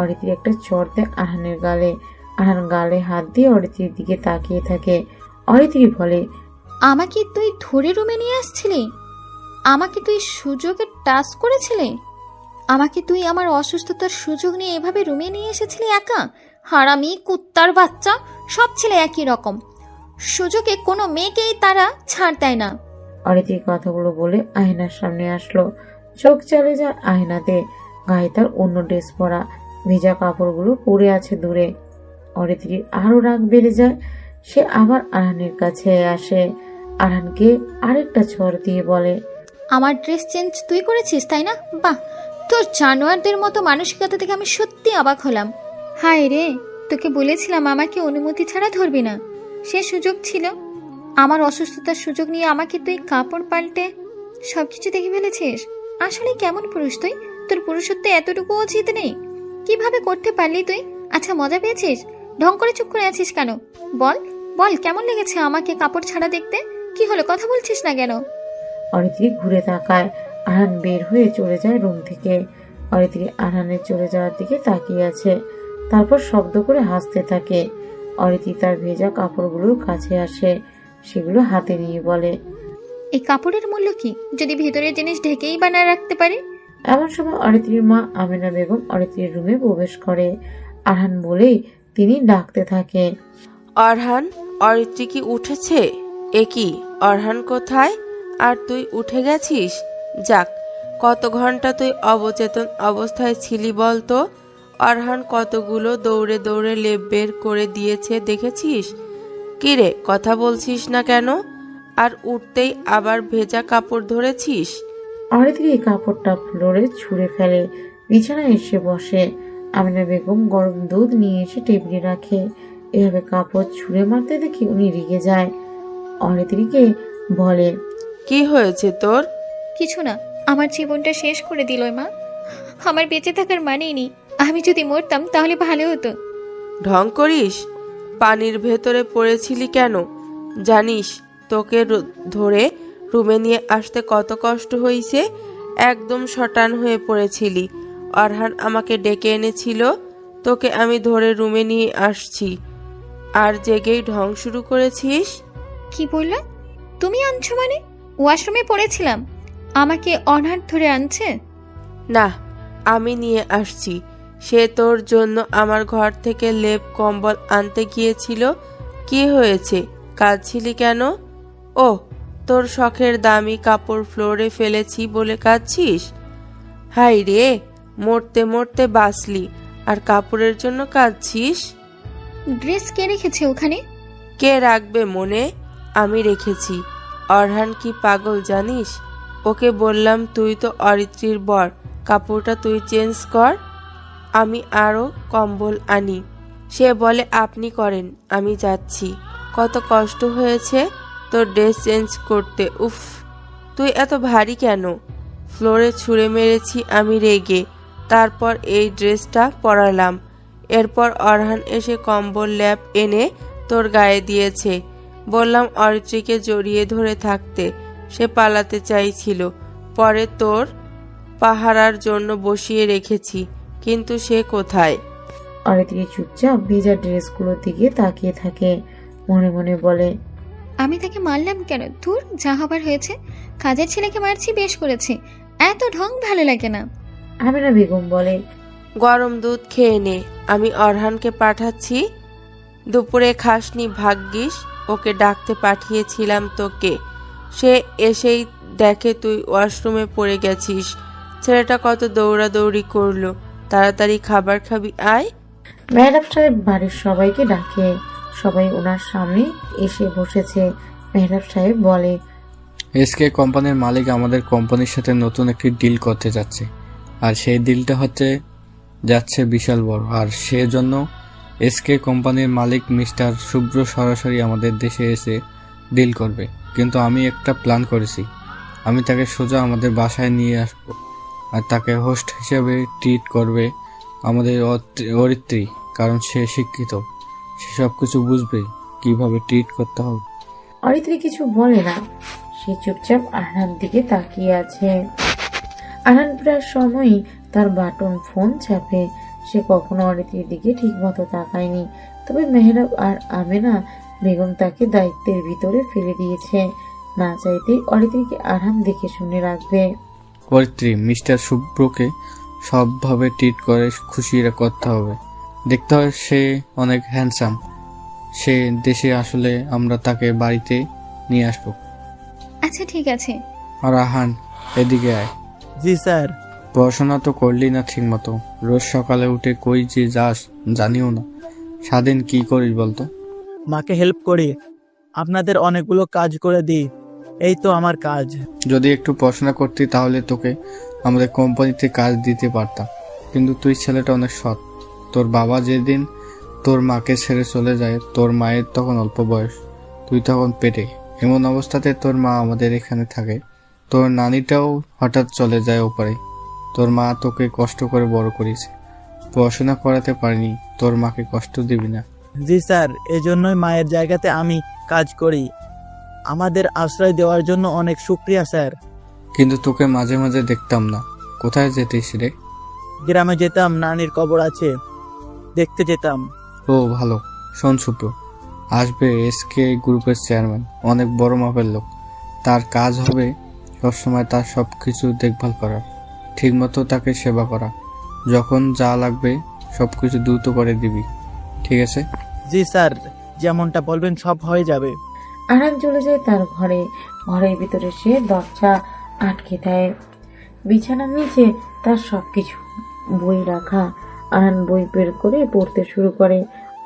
অরিত্রি একটা চড় দেয় আরহানের গালে। আরহান গালে হাত দিয়ে অরিত্রির দিকে তাকিয়ে থাকে। অরিত্রি বলে, আমাকে তুই ধরে রুমে নিয়ে আসছিলি? আমাকে তুই সুযোগে টাচ করেছিলি? আমাকে তুই আমার অসুস্থতার সুযোগ নিয়ে এভাবে রুমে নিয়ে এসেছিলি একা? হারামি কুত্তার বাচ্চা! সব ছেলে একই রকম, সুযোগে কোনো মেয়েকেই তারা ছাড় দেয় না। অরিত্রি কথাগুলো বলে আয়নার সামনে আসলো। চোখ চলে যায় আয়নাতে। গায়ে তার অন্য ড্রেস পরা। ভেজা কাপড়গুলো পড়ে আছে দূরে। অরিত্রির আরো রাগ বেড়ে যায়। সে আবার আরহানের কাছে আসে। আরহানকে আরেকটা চড় দিয়ে বলে, আমার ড্রেস চেঞ্জ তুই করেছিস তাই না? বাহ, তোর জানোয়ারদের মতো মানসিকতা থেকে আমি সত্যি অবাক হলাম। হায় রে, তোকে বলেছিলাম আমাকে অনুমতি ছাড়া ধরবি না। সে সুযোগ ছিল। আমার অসুস্থতার সুযোগ নিয়ে আমাকে তুই কাপড় পাল্টে সবকিছু দেখে ফেলেছিস। আসলে কেমন পুরুষ তুই? তোর পুরুষত্ব এতটুকুও জিত নেই। কিভাবে করতে পারলি তুই? আচ্ছা, মজা পেয়েছিস? ঢং করে চুপ করে আছিস কেন? বল বল, কেমন লেগেছে আমাকে কাপড় ছাড়া দেখতে? কি হলো, কথা বলছিস না কেন? অরিত্রি ঘুরে তাকায়। আরহান বের হয়ে চলে যায় রুম থেকে। অরিত্রি আরহানের চলে যাওয়ার দিকে তাকিয়ে আছে। তারপর শব্দ করে হাসতে থাকে। অরিত্রি তার ভেজা কাপড়গুলোর কাছে আসে। সেগুলো হাতে নিয়ে বলে, এই কাপড়ের মূল্য কি যদি ভিতরের জিনিস ঢেকেই বা না রাখতে পারি? এমন সময় অরিত্রির মা আমিনা বেগম অরিত্রির রুমে প্রবেশ করে। আরহান বলেই তিনি ডাকতে থাকে, অরহান, অরিত্রি কি উঠেছে? এ কি, অরহান কোথায়? আর তুই উঠে গেছিস? যাক, কত ঘন্টা তুই অবচেতন অবস্থায় ছিলি বলতো? অরহান কতগুলো দৌড়ে দৌড়ে লেপ বের করে দিয়েছে দেখেছিস? কিরে, কথা বলছিস না কেন? আর উঠতেই আবার ভেজা কাপড় ধরেছিস? অরিত্রি এই কাপড়টা ফ্লোরে ছুঁড়ে ফেলে। বিছানায় এসে বসে। আমিনা বেগম গরম দুধ নিয়ে এসে টেবিলে রাখে। এভাবে কাপড় ছুঁড়ে মারতে দেখে উনি রেগে যায়। অরিত্রিকে বলে, কি হয়েছে তোর? কিছু না, আমার জীবনটা শেষ করে দিল মা। আমার বেঁচে থাকার মানেই নেই। আমি যদি মরতাম তাহলে ভালো হতো। ঢং করিস? পানির ভেতরে পড়েছিলি কেন জানিস? তোকে ধরে রুমে নিয়ে আসতে কত কষ্ট হয়েছে। একদম শটান হয়ে পড়েছিলি। অরহান আমাকে ডেকে এনেছিল, তোকে আমি ধরে রুমে নিয়ে আসছি, আর জেগেই ঢং শুরু করেছিস। কি বললা? তুমি আনছো মানে? ওয়াশরুমে পড়েছিলাম, আমাকে অনাথ ধরে আনছে? না, আমি নিয়ে আসছি। সে তোর জন্য আমার ঘর থেকে লেপ কম্বল আনতে গিয়েছিল। কি হয়েছে, কাঁদছিলি কেন? ও, তোর শখের দামি কাপড় ফ্লোরে ফেলেছি বলে কাঁদছিস? হাই রে, মরতে মরতে বাঁচলি আর কাপড়ের জন্য কাঁদছিস? ড্রেস কে রেখেছে ওখানে? কে রাখবে মনে? আমি রেখেছি। অরহান কি পাগল জানিস? ওকে বললাম তুই তো অরিত্রীর বর, কাপড়টা তুই চেঞ্জ কর, আমি আরো কম্বল আনি। সে বলে আপনি করেন, আমি যাচ্ছি। কত কষ্ট হয়েছে তোর ড্রেস চেঞ্জ করতে। উফ, তুই এত ভারী কেন? ফ্লোরে ছুঁড়ে মেরেছি আমি রেগে, তারপর এই ড্রেসটা পরালাম। এরপর অরহান এসে কম্বল ল্যাপ এনে তোর গায়ে দিয়েছে। বললাম অরিত্রীকে জড়িয়ে ধরে থাকতে, সে পালাতে চাইছিল। পরে তোর পাহারার জন্য বসিয়ে রেখেছি, কিন্তু সে কোথায়? অরিত্রী চুপচাপ ভেজা ড্রেসগুলোর দিকে তাকিয়ে থাকে, মনে মনে বলে, আমি তাকে মারলাম কেন? ধুর, যা হবার হয়েছে। কাজের ছেলেকে মারছি, বেশ করেছে। এত ঢং ভালো লাগে না। আমেনা বেগম বলে, গরম দুধ খেয়ে নে, আমি অরহানকে পাঠাচ্ছি। দুপুরে খাসনি ভাগ্যিস, ওকে ডাকতে পাঠিয়েছিলাম তোকে। সে এসেই দেখে তুই ওয়াশরুমে পড়ে গেছিস। ছেলেটা কত দৌড়াদৌড়ি করলো। তাড়াতাড়ি খাবার খাবি, আয়। ম্যাডাম সাহেব বাড়ির সবাইকে ডাকে, সবাই ওনার সামনে এসে বসেছে। ম্যাডাম সাহেব বলে, এসকে কোম্পানির মালিক আমাদের কোম্পানির সাথে নতুন একটি ডিল করতে যাচ্ছে, আর সেই ডিলটা যাচ্ছে বিশাল বড়। আর সেজন্য এসকে কোম্পানির মালিক মিস্টার শুভ্র সরাসরি আমাদের দেশে এসে ডিল করবে। কিন্তু আমি একটা প্ল্যান করেছি, আমি তাকে সোজা আমাদের বাসায় নিয়ে আসবো, আর তাকে হোস্ট হিসেবে ট্রিট করবে আমাদের অরিত্রী। কারণ সে শিক্ষিত, সে সব কিছু বুঝবে কিভাবে ট্রিট করতে হবে। অরিত্রী কিছু বলে না, সে চুপচাপ আরহান দিকে তাকিয়ে আছে। আরহান প্রায় সময়ই তার বাটন ফোন চাপে। সে কখনো অরিত্রীর দিকে ঠিক মতো তাকায়নি, তবে মেহরাব আর আমেনা বেগম তাকে দায়িত্বের ভিতরে ফেলে দিয়েছে। না চাইতেই অরিত্রীকে আরহান দেখে শুনে রাখবে। অরিত্রী, মিস্টার শুভ্রকে সবভাবে ট্রিট করে খুশি করতে হবে। দেখতে হয় সে অনেক হ্যান্ডসাম। সে দেশে আসলে আমরা তাকে বাড়িতে নিয়ে আসবো। আচ্ছা ঠিক আছে। আর আহান, এদিকে আয়। জি স্যার। পড়াশোনা তো করলি না ঠিক মতো, রোজ সকালে উঠে কই যে যাস জানিও না। স্বাধীন কি করিস বলতো? মাকে হেল্প করি, আপনাদের অনেকগুলো কাজ করে দিই, এই তো আমার কাজ। যদি একটু পড়াশোনা করতি তাহলে তোকে আমাদের কোম্পানিতে কাজ দিতে পারতাম, কিন্তু তুই ছেলেটা অনেক সৎ। তোর বাবা যেদিন তোর মাকে ছেড়ে চলে যায়, তোর মায়ের তখন অল্প বয়স, তুই তখন পেটে। এমন অবস্থাতে তোর মা আমাদের এখানে থাকে। তোর নানিটাও হঠাৎ চলে যায় ওপারে। তোর মা তোকে কষ্ট করে বড় করেছে, পড়াশোনা করাতে পারিনি। তোর মাকে কষ্ট দিবি না। জি স্যার, এজন্যই মায়ের জায়গাতে আমি কাজ করি। আমাদের আশ্রয় দেওয়ার জন্য অনেক শুক্রিয়া স্যার। কিন্তু তোকে মাঝে মাঝে দেখতাম না, কোথায় যেতিস রে? গ্রামে যেতাম, নানির কবর আছে, দেখতে যেতাম। ও ভালো। শোন শুভ্র, আসবে এসকে গ্রুপের চেয়ারম্যান, অনেক বড় মাপের লোক। তার কাজ হবে সবসময় তার সব কিছু দেখভাল করা, ঠিকমতো তাকে সেবা করা। যখন যা লাগবে সব কিছু দ্রুত করে দিবি, ঠিক আছে? জি স্যার, যেমনটা বলবেন সব হয়ে যাবে। আরহান চলে যায় তার ঘরে। ঘরের ভিতরে সে দরজা আটকে দেয়। বিছানার নিচে তার সবকিছু বই রাখা। আরহান বই বের করে পড়তে শুরু করে।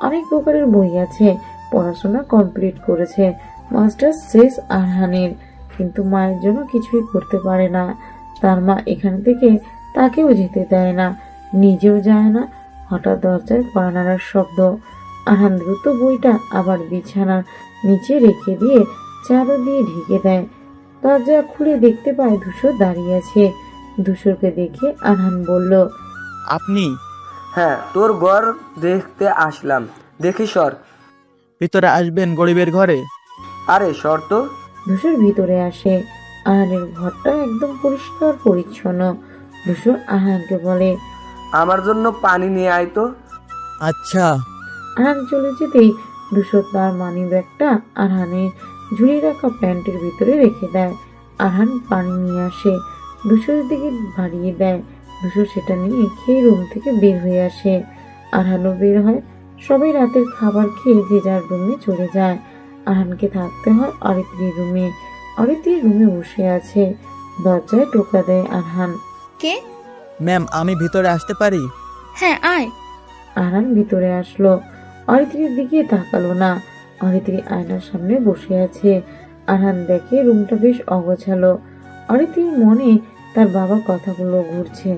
অনেক প্রকারের বই আছে। পড়াশোনা কমপ্লিট করেছে, মাস্টার্স শেষ আরহানের, কিন্তু মায়ের জন্য কিছুই করতে পারে না। তার মা এখান থেকে তাকেও যেতে দেয় না, নিজেও যায় না। হঠাৎ দরজায় কড়া নাড়ার শব্দ। আরহান দ্রুত বইটা আবার বিছানার নিচে রেখে দিয়ে চাদর দিয়ে ঢেকে দেয়। দরজা খুলে দেখতে পায় ধূসর দাঁড়িয়ে আছে। ধূসরকে দেখে আরহান বলল, আপনি হ্যাঁ, তোর ঘর দেখতে আসলাম। দেখি সর। ভিতরে আসবেন গরিবের ঘরে? আরে সর তো। ধূসর ভিতরে আসে। আরহানের ঘরটা একদম পরিষ্কার পরিচ্ছন্ন। ধূসর আরহানকে বলে, আমার জন্য পানি নিয়ে আয় তো। আচ্ছা। আরহান চলে যেতেই ধূসর তার মানি ব্যাগটা আরহানের ঝুলিয়ে রাখা প্যান্টের ভিতরে রেখে দেয়। আরহান পানি নিয়ে আসে, ধূসরের দিকে বাড়িয়ে দেয়। ধূসর সেটা নিয়ে খেয়ে রুম থেকে বের হয়ে আসে। আরহানও বের হয়। সবাই রাতের খাবার খেয়ে যে যার রুমে চলে যায়। আরহানকে থাকতে হয় অরিত্রির রুমে। অরিত্রি রুমে বসে আছে। দরজায় টোকা দেয় আরহান। কে? ম্যাম, আমি ভিতরে আসতে পারি? হ্যাঁ, আয়। আরহান ভিতরে আসলো। অরিত্রির দিকে তাকালো না। অরিত্রি আয়নার সামনে বসে আছে। আরহান দেখে রুমটা বেশ অগোছালো। অরিত্রির মনে তার বাবার কথাগুলো ঘুরছে।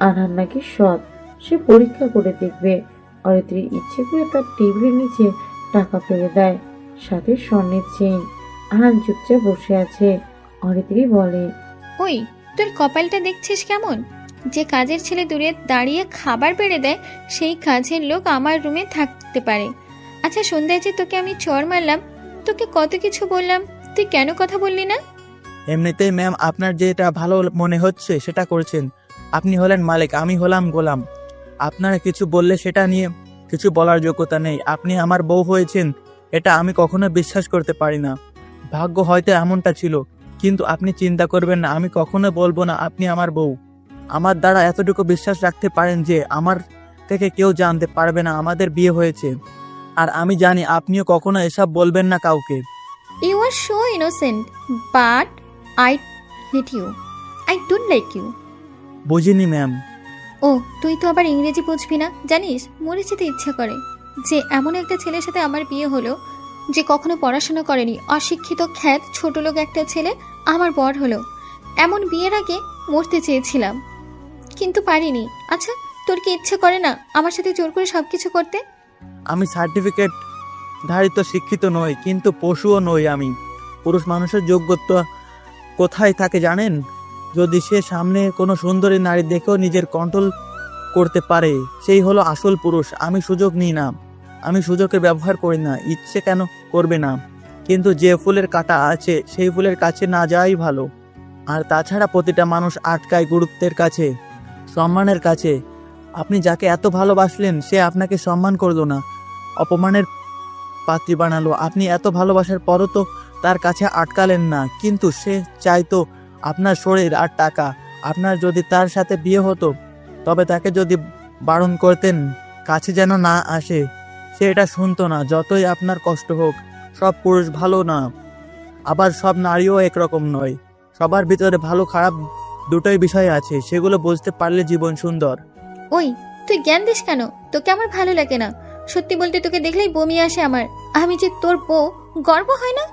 আরহান নাকি সৎ, সে পরীক্ষা করে দেখবে। অরিত্রি ইচ্ছে করে তার টেবিলের নিচে টাকা ফেলে দেয়, সাথে স্বর্ণের চেইন। আরহান চুপচাপ বসে আছে। অরিত্রি বলে, ওই, তোর কপালটা দেখছিস কেমন? যে কাজের ছেলে দূরে দাঁড়িয়ে খাবার বেড়ে দেয়, সেই কাজের লোক আমার রুমে থাকতে পারে। আচ্ছা, সন্ধ্যায় যে তোকে আমি চড় মারলাম, তোকে কত কিছু বললাম, তুই কেন কথা বললি না? এমনিতেই ম্যাম, আপনার যেটা ভালো মনে হচ্ছে সেটা করছেন। আপনি হলেন মালিক, আমি হলাম গোলাম। আপনারা কিছু বললে সেটা নিয়ে কিছু বলার যোগ্যতা নেই। আপনি আমার বউ হয়েছেন, এটা আমি কখনো বিশ্বাস করতে পারি না। ভাগ্য হয়তো এমনটা ছিল, কিন্তু আপনি চিন্তা করবেন না, আমি কখনো বলবো না আপনি আমার বউ। আমার দ্বারা এতটুকু বিশ্বাস রাখতে পারেন যে আমার থেকে কেউ জানতে পারবে না আমাদের বিয়ে হয়েছে। আর আমি জানি আপনিও কখনো এসব বলবেন না কাউকে। You are so innocent, but I hate you. I don't like you. বুঝিনি ম্যাম। ও, তুই তো আবার ইংরেজি বুঝবি না, জানিস? মরে যেতে ইচ্ছা করে যে এমন একটা ছেলের সাথে আমার বিয়ে হলো যে কখনো পড়াশোনা করেনি, অশিক্ষিত খ্যাত ছোট লোক একটা ছেলে আমার বর হলো। এমন বিয়ের আগে মরতে চেয়েছিলাম, কিন্তু পারিনি। আচ্ছা, তোর কি ইচ্ছে করে না আমার সাথে জোর করে সবকিছু করতে? আমি সার্টিফিকেট ধারিত শিক্ষিত নই, কিন্তু পশুও নই। আমি পুরুষ মানুষের যোগ্যতা কোথায় থাকে জানেন? যদি সে সামনে কোনো সুন্দরী নারী দেখেও নিজের কন্ট্রোল করতে পারে, সেই হলো আসল পুরুষ। আমি সুযোগ নিই না, আমি সুযোগের ব্যবহার করি না। ইচ্ছে কেন করবে না? কিন্তু যে ফুলের কাঁটা আছে সেই ফুলের কাছে না যাওয়াই ভালো। আর তাছাড়া প্রতিটা মানুষ আটকায় গুরুত্বের কাছে, সম্মানের কাছে। আপনি যাকে এত ভালোবাসলেন সে আপনাকে সম্মান করলো না, অপমানের পাত্রী বানালো। আপনি এত ভালোবাসার পরও তো তার কাছে আটকালেন না, কিন্তু সে চাইতো আপনার শরীর আর টাকা। আপনার যদি তার সাথে বিয়ে হতো, তবে তাকে যদি বারণ করতেন কাছে যেন না আসে, সে এটা শুনতো না। যতই আপনার কষ্ট হোক, সব পুরুষ ভালো না, আবার সব নারীও একরকম নয়। সবার ভিতরে ভালো খারাপ দুটোই বিষয় আছে, সেগুলো বুঝতে পারলে জীবন সুন্দর। ওই, তুই জ্ঞান দিস কেন? তোকে আমার ভালো লাগে না। সত্যি বলতে তোকে দেখলেই বমি আসে আমার। আমি যে তোর বউ, গর্ব হয় না?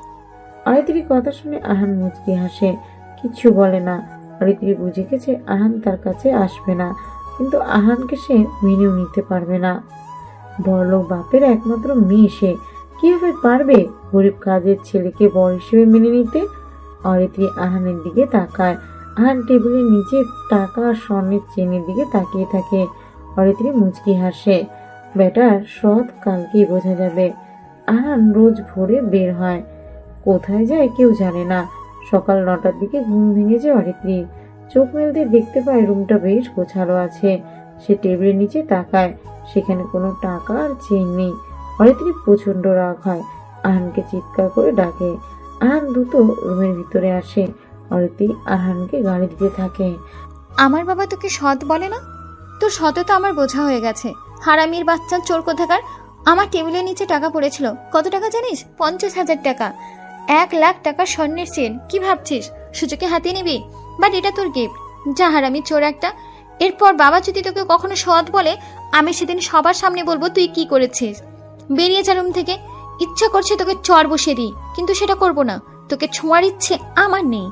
অরিত্রির কথা শুনে আরহান মুচকি হাসে, কিচ্ছু বলে না। অরিত্রি বুঝে গেছে আরহান তার কাছে আসবে না, কিন্তু আরহানকে সে মেনেও নিতে পারবে না। বড়লোক বাপের একমাত্র মেয়ে সে, কিভাবে পারবে গরিব কাজের ছেলেকে বর হিসেবে মেনে নিতে? অরিত্রি আরহানের দিকে তাকায়। আরহান টেবিলের নিচে টাকা আর স্বর্ণের চেনের দিকে তাকিয়ে থাকে। অরিত্রি মুচকি হাসে, বেটার সৎ কালকেই বোঝা যাবে। আরহান রোজ ভোরে বের হয়, কোথায় যায় কেউ জানে না। সকাল 9টার দিকে ঘুম ভেঙে যায় অরিত্রি। চোখ মেলতে দেখতে পায় রুমটা বেশ গোছালো আছে। সে টেবিলের নিচে তাকায়, সেখানে কোনো টাকা আর চেইন নেই। অরিত্রি প্রচন্ড রাগ হয়, আরহানকে চিৎকার করে ডাকে। আরহান দ্রুত রুমের ভিতরে আসে। অরিত্রি আরহানকে গালি দিতে থাকে। আমার বাবা তোকে সৎ বলে না? তোর সততা আমার বোঝা হয়ে গেছে। হারামির বাচ্চা, চোর কোথাকার। আমার টেবিলের নিচে টাকা পড়েছিল। কত টাকা জানিস? 50,000 টাকা। 1 লাখ টাকা স্বর্ণের চেন। কি ভাবছিস সুযোগে হাতিয়ে নিবি? বাট এটা তোর গিফট। যা হারামি চোর একটা। এরপর বাবা যদি তোকে কখনো সৎ বলে, আমি সেদিন সবার সামনে বলবো তুই কি করেছিস। বেরিয়ে যা রুম থেকে। ইচ্ছা করছে তোকে চর বসিয়ে দিই, কিন্তু সেটা করব না। তোকে ছোঁয়ার ইচ্ছে আমার নেই।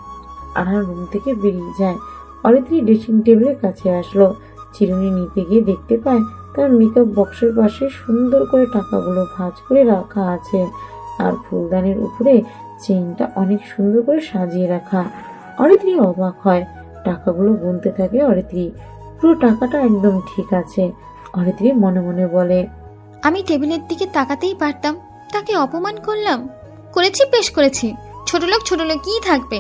আরহান রুম থেকে বেরিয়ে যায়। অরিত্রি ড্রেসিং টেবিলের কাছে আসলো। চিরুনি নিতে গিয়ে দেখতে পায় তার মেকআপ বক্সের পাশে সুন্দর করে টাকাগুলো ভাঁজ করে রাখা আছে, আর ফুলদানির উপরে চেইনটা অনেক সুন্দর করে সাজিয়ে রাখা। অরিত্রী অবাক হয়, টাকাগুলো গুনতে থাকে অরিত্রী। পুরো টাকাটা একদম ঠিক আছে। অরিত্রী মনে মনে বলে, আমি টেবিলের দিকে তাকাতেই পারতাম, তাকে অপমান করলাম। করেছি, বেশ করেছি। ছোট লোক কি থাকবে।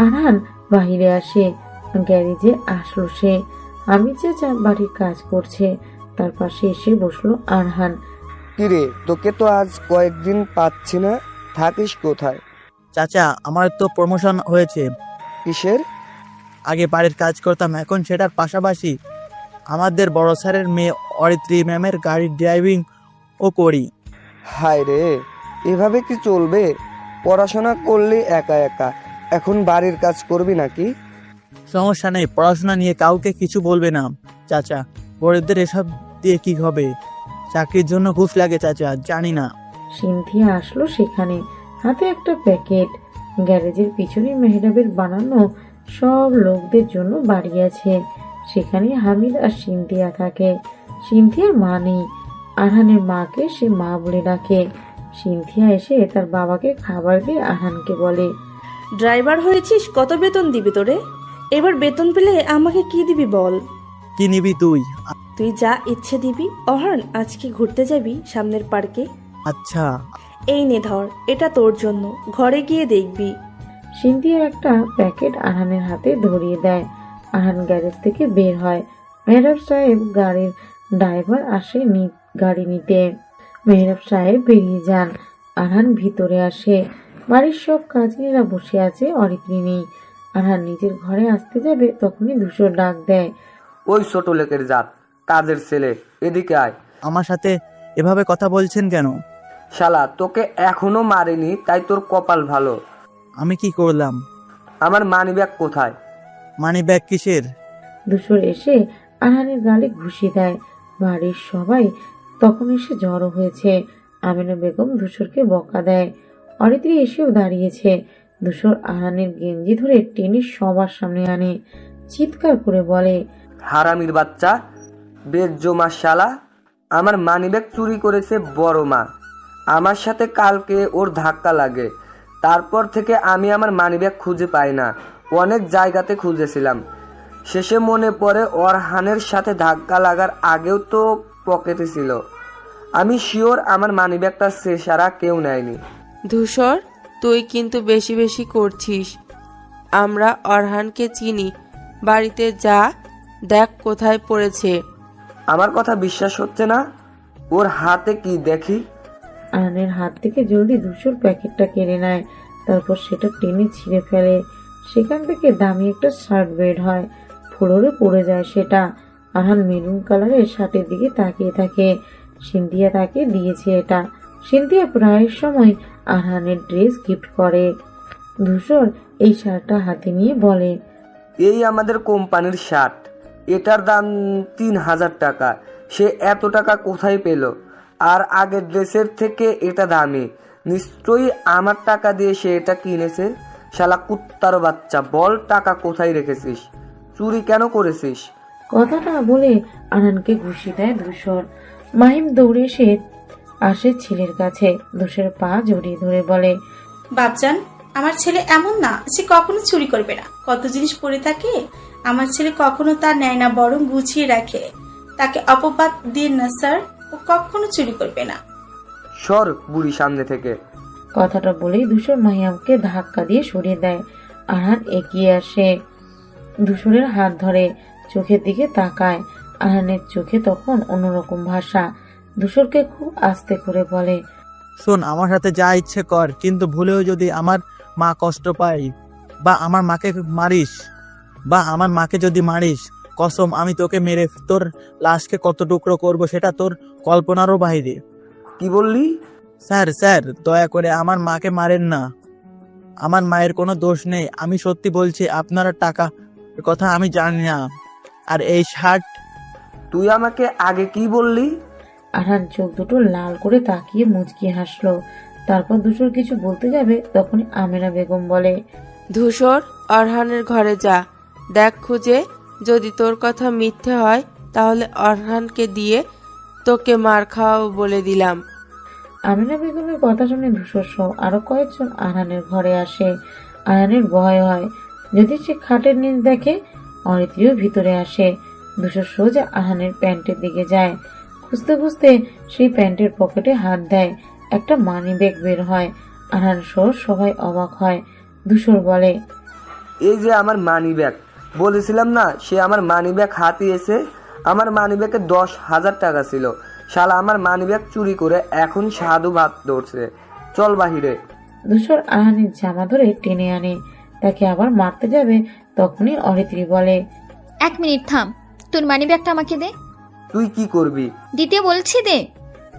আরহান বাহিরে আসে। গ্যারেজে আসলো সে। হামিদ চাচা বাড়ির কাজ করছে, তার পাশে এসে বসলো আরহান। কিরে, তোকে তো আজ কয়েকদিন পাচ্ছি না, থাকিস কোথায়? চাচা, আমার তো প্রমোশন হয়েছে। কিসের? আগে বাড়ির কাজ করতাম, এখন সেটার পাশাপাশি আমাদের বড় স্যারের মেয়ে অরিত্রী ম্যামের গাড়ির ড্রাইভিং ও করি। হায় রে, এভাবে কি চলবে? পড়াশোনা করলে একা একা, এখন বাড়ির কাজ করবি নাকি? সমস্যা নেই, পড়াশোনা নিয়ে কাউকে কিছু বলবে না চাচা। গরিবদের এসব দিয়ে কি হবে? চাকরির জন্য ঘুষ লাগে চাচা, জানি না। সিনথিয়া আসলো সেখানে, হাতে একটা প্যাকেট। গ্যারেজের পিছনে মেহরাবের বানানো সব লোকদের জন্য বাড়ি আছে। সেখানে হামিদ আর সিনথিয়া থাকে। সিনথিয়ার মা নেই, আরহানের মাকে সে মা বলে ডাকে। সিনথিয়া এসে তার বাবাকে খাবার দিয়ে আরহানকে বলে, ড্রাইভার হয়েছিস, কত বেতন দিবি তোরে? এবার বেতন পেলে আমাকে কি দিবি বল? কি নিবি তুই? তুই যা ইচ্ছে দিবি। অহরণ, আজকে ঘুরতে যাবি সামনের পার্কে? আচ্ছা। এই নে ধর, এটা তোর জন্য, ঘরে গিয়ে দেখবি। সিনথিয়া একটা প্যাকেট আরহানের হাতে ধরিয়ে দেয়। আরহান গ্যারেজ থেকে বের হয়। মেহরাব সাহেব গাড়ির ড্রাইভার আসে গাড়ি নিতে। মেহরাব সাহেব বেরিয়ে যান। আরহান ভিতরে আসে। বাড়ির সব কাজিনেরা বসে আছে, অরিত্রী নেই। আরহান নিজের ঘরে আসতে যাবে, তখনই ধূসর ডাক দেয়, ওই ছোট লোকের জাত, কাজের ছেলে, এদিকে আয়। আমার সাথে এভাবে কথা বলছেন কেন? শালা, তোকে এখনো মারিনি, তাই তোর কপাল ভালো। আমি কি করলাম? আমার মানি ব্যাগ কোথায়? মানি ব্যাগ কিসের? ধূসর এসে আরহানের গালে ঘুষি দেয়। বাড়ির সবাই তখন এসে জড়ো হয়েছে। আমিনা বেগম ধূসরকে বকা দেয়। অরিত্রী এসেও দাঁড়িয়েছে। ধূসর আরহানের গেঞ্জি ধরে টেনে সবার সামনে আনে, চিৎকার করে বলে, হারামির বাচ্চা, বেজ্জমা শালা, আমার মানিব্যাগ চুরি করেছে বড় মা। আমার সাথে কালকে ওর ধাক্কা লাগে, তারপর থেকে আমি আমার মানিব্যাগ খুঁজে পাই না। অনেক জায়গাতে খুঁজেছিলাম, শেষে মনে পড়ে অরহানের সাথে ধাক্কা লাগার আগেও তো পকেটে ছিল। আমি শিওর আমার মানিব্যাগটা সে সারা কেউ নেয়নি। ধূসর, তুই কিন্তু বেশি বেশি করছিস। আমরা অরহানকে চিনি, বাড়িতে যা দেখ কোথায় পড়েছে। আমার কথা বিশ্বাস হচ্ছে না? ওর হাতে কি দেখি। আরহানের হাত থেকে জলদি ধূসর প্যাকেটটা কেড়ে নেয়, তারপর সেটা টেনে ছিঁড়ে ফেলে। সেখান থেকে দামি একটা শার্ট বের হয়, ফ্লোরে পড়ে যায় সেটা। আরহান মেরুন কালারের শার্টের দিকে তাকিয়ে থাকে। সিনথিয়া তাকে দিয়েছে এটা। সিনথিয়া প্রায় সময় আরহানের ড্রেস গিফট করে। ধূসর এই শার্টটা হাতে নিয়ে বলে, এই আমাদের কোম্পানির শার্ট, এটার দাম 3000 টাকা। সে এত টাকা কোথায় পেল? আর আগের ড্রেসের থেকে এটা দামি, নিশ্চয়ই আমার টাকা দিয়ে সে এটা কিনেছে। শালা কুত্তার বাচ্চা, বল টাকা কোথায় রেখেছিস? চুরি কেন করেছিস? কথাটা বলে আরহানকে ঘুষি দেয় ধূসর। মাহিম দৌড়ে এসে আসে ছেলের কাছে। ধূসর পা জড়িয়ে ধরে বলে, বাপজান, আমার ছেলে এমন না সে কখনো চুরি করবে না। কত জিনিস পড়ে থাকে, আমার ছেলে কখনো তা নেয় না, বরং গুছিয়ে রাখে। তাকে অপবাদ দিন না স্যার, ও কখনো চুরি করবে না। সর বুড়ি সামনে থেকে। কথাটা বলেই ধূসর মাহিয়ামকে ধাক্কা দিয়ে সরিয়ে দেয়। আরহান এগিয়ে আসে, ধূসরের হাত ধরে, চোখের দিকে তাকায়। আরহানের চোখে তখন অন্যরকম ভাষা। ধূসরকে খুব আস্তে করে বলে, শোন, আমার সাথে যা ইচ্ছে কর, কিন্তু ভুলেও যদি আমার মা কষ্ট পায় বা আমার মাকে মারিস বা আমার মাকে যদি মারিস, কসম আমি তোকে মেরে তোর লাশকে কত টুকরো করব সেটা তোর কল্পনারও বাইরে। কি বললি? স্যার, দয়া করে আমার মাকে মারেন না। আমার মায়ের কোনো দোষ নেই, আমি সত্যি বলছি। আপনারা টাকা কথা আমি জানি না। আর এই শার্ট। তুই আমাকে আগে কি বললি? আরহান চোখ দুটো লাল করে তাকিয়ে মুচকি হাসলো। তারপর ধূসর কিছু বলতে যাবে, তখনই আমেনা বেগম বলে, ধূসর, অরহানের ঘরে যা, দেখ খুঁজে। যদি তোর কথা মিথ্যে হয় তাহলে অরহানকে দিয়ে তোকে মার খাওয়াবো বলে দিলাম। আমিনা বেগমের কথা শুনে ধূসর সহ আরো কয়েকজন আরহানের ঘরে আসে। আরহানের ভয় হয় যদি সে খাটের নিচ দেখে। অরিত্রীও ভিতরে আসে। ধূসর সোজা আরহানের প্যান্টের দিকে যায়। খুঁজতে খুঁজতে সেই প্যান্টের পকেটে হাত দেয়। একটা মানি ব্যাগ বের হয়। আরহান সহ সবাই অবাক হয়। ধূসর বলে, এই যে আমার মানি ব্যাগ, বলেছিলাম না সে আমার মানি ব্যাগ হাতিয়েছে। আমার মানি ব্যাগে 10,000 টাকা ছিল। শালা আমার মানি ব্যাগ চুরি করে এখন সাধু ভাত ধরছে। চল বাহিরে। ধূসর আরহানের জামা ধরে টেনে আনে। তাকে আবার মারতে যাবে তখনই অরিত্রী বলে, 1 মিনিট থাম, তোর মানি ব্যাগটা আমাকে দে। তুই কি করবি? দিতে বলছি দে।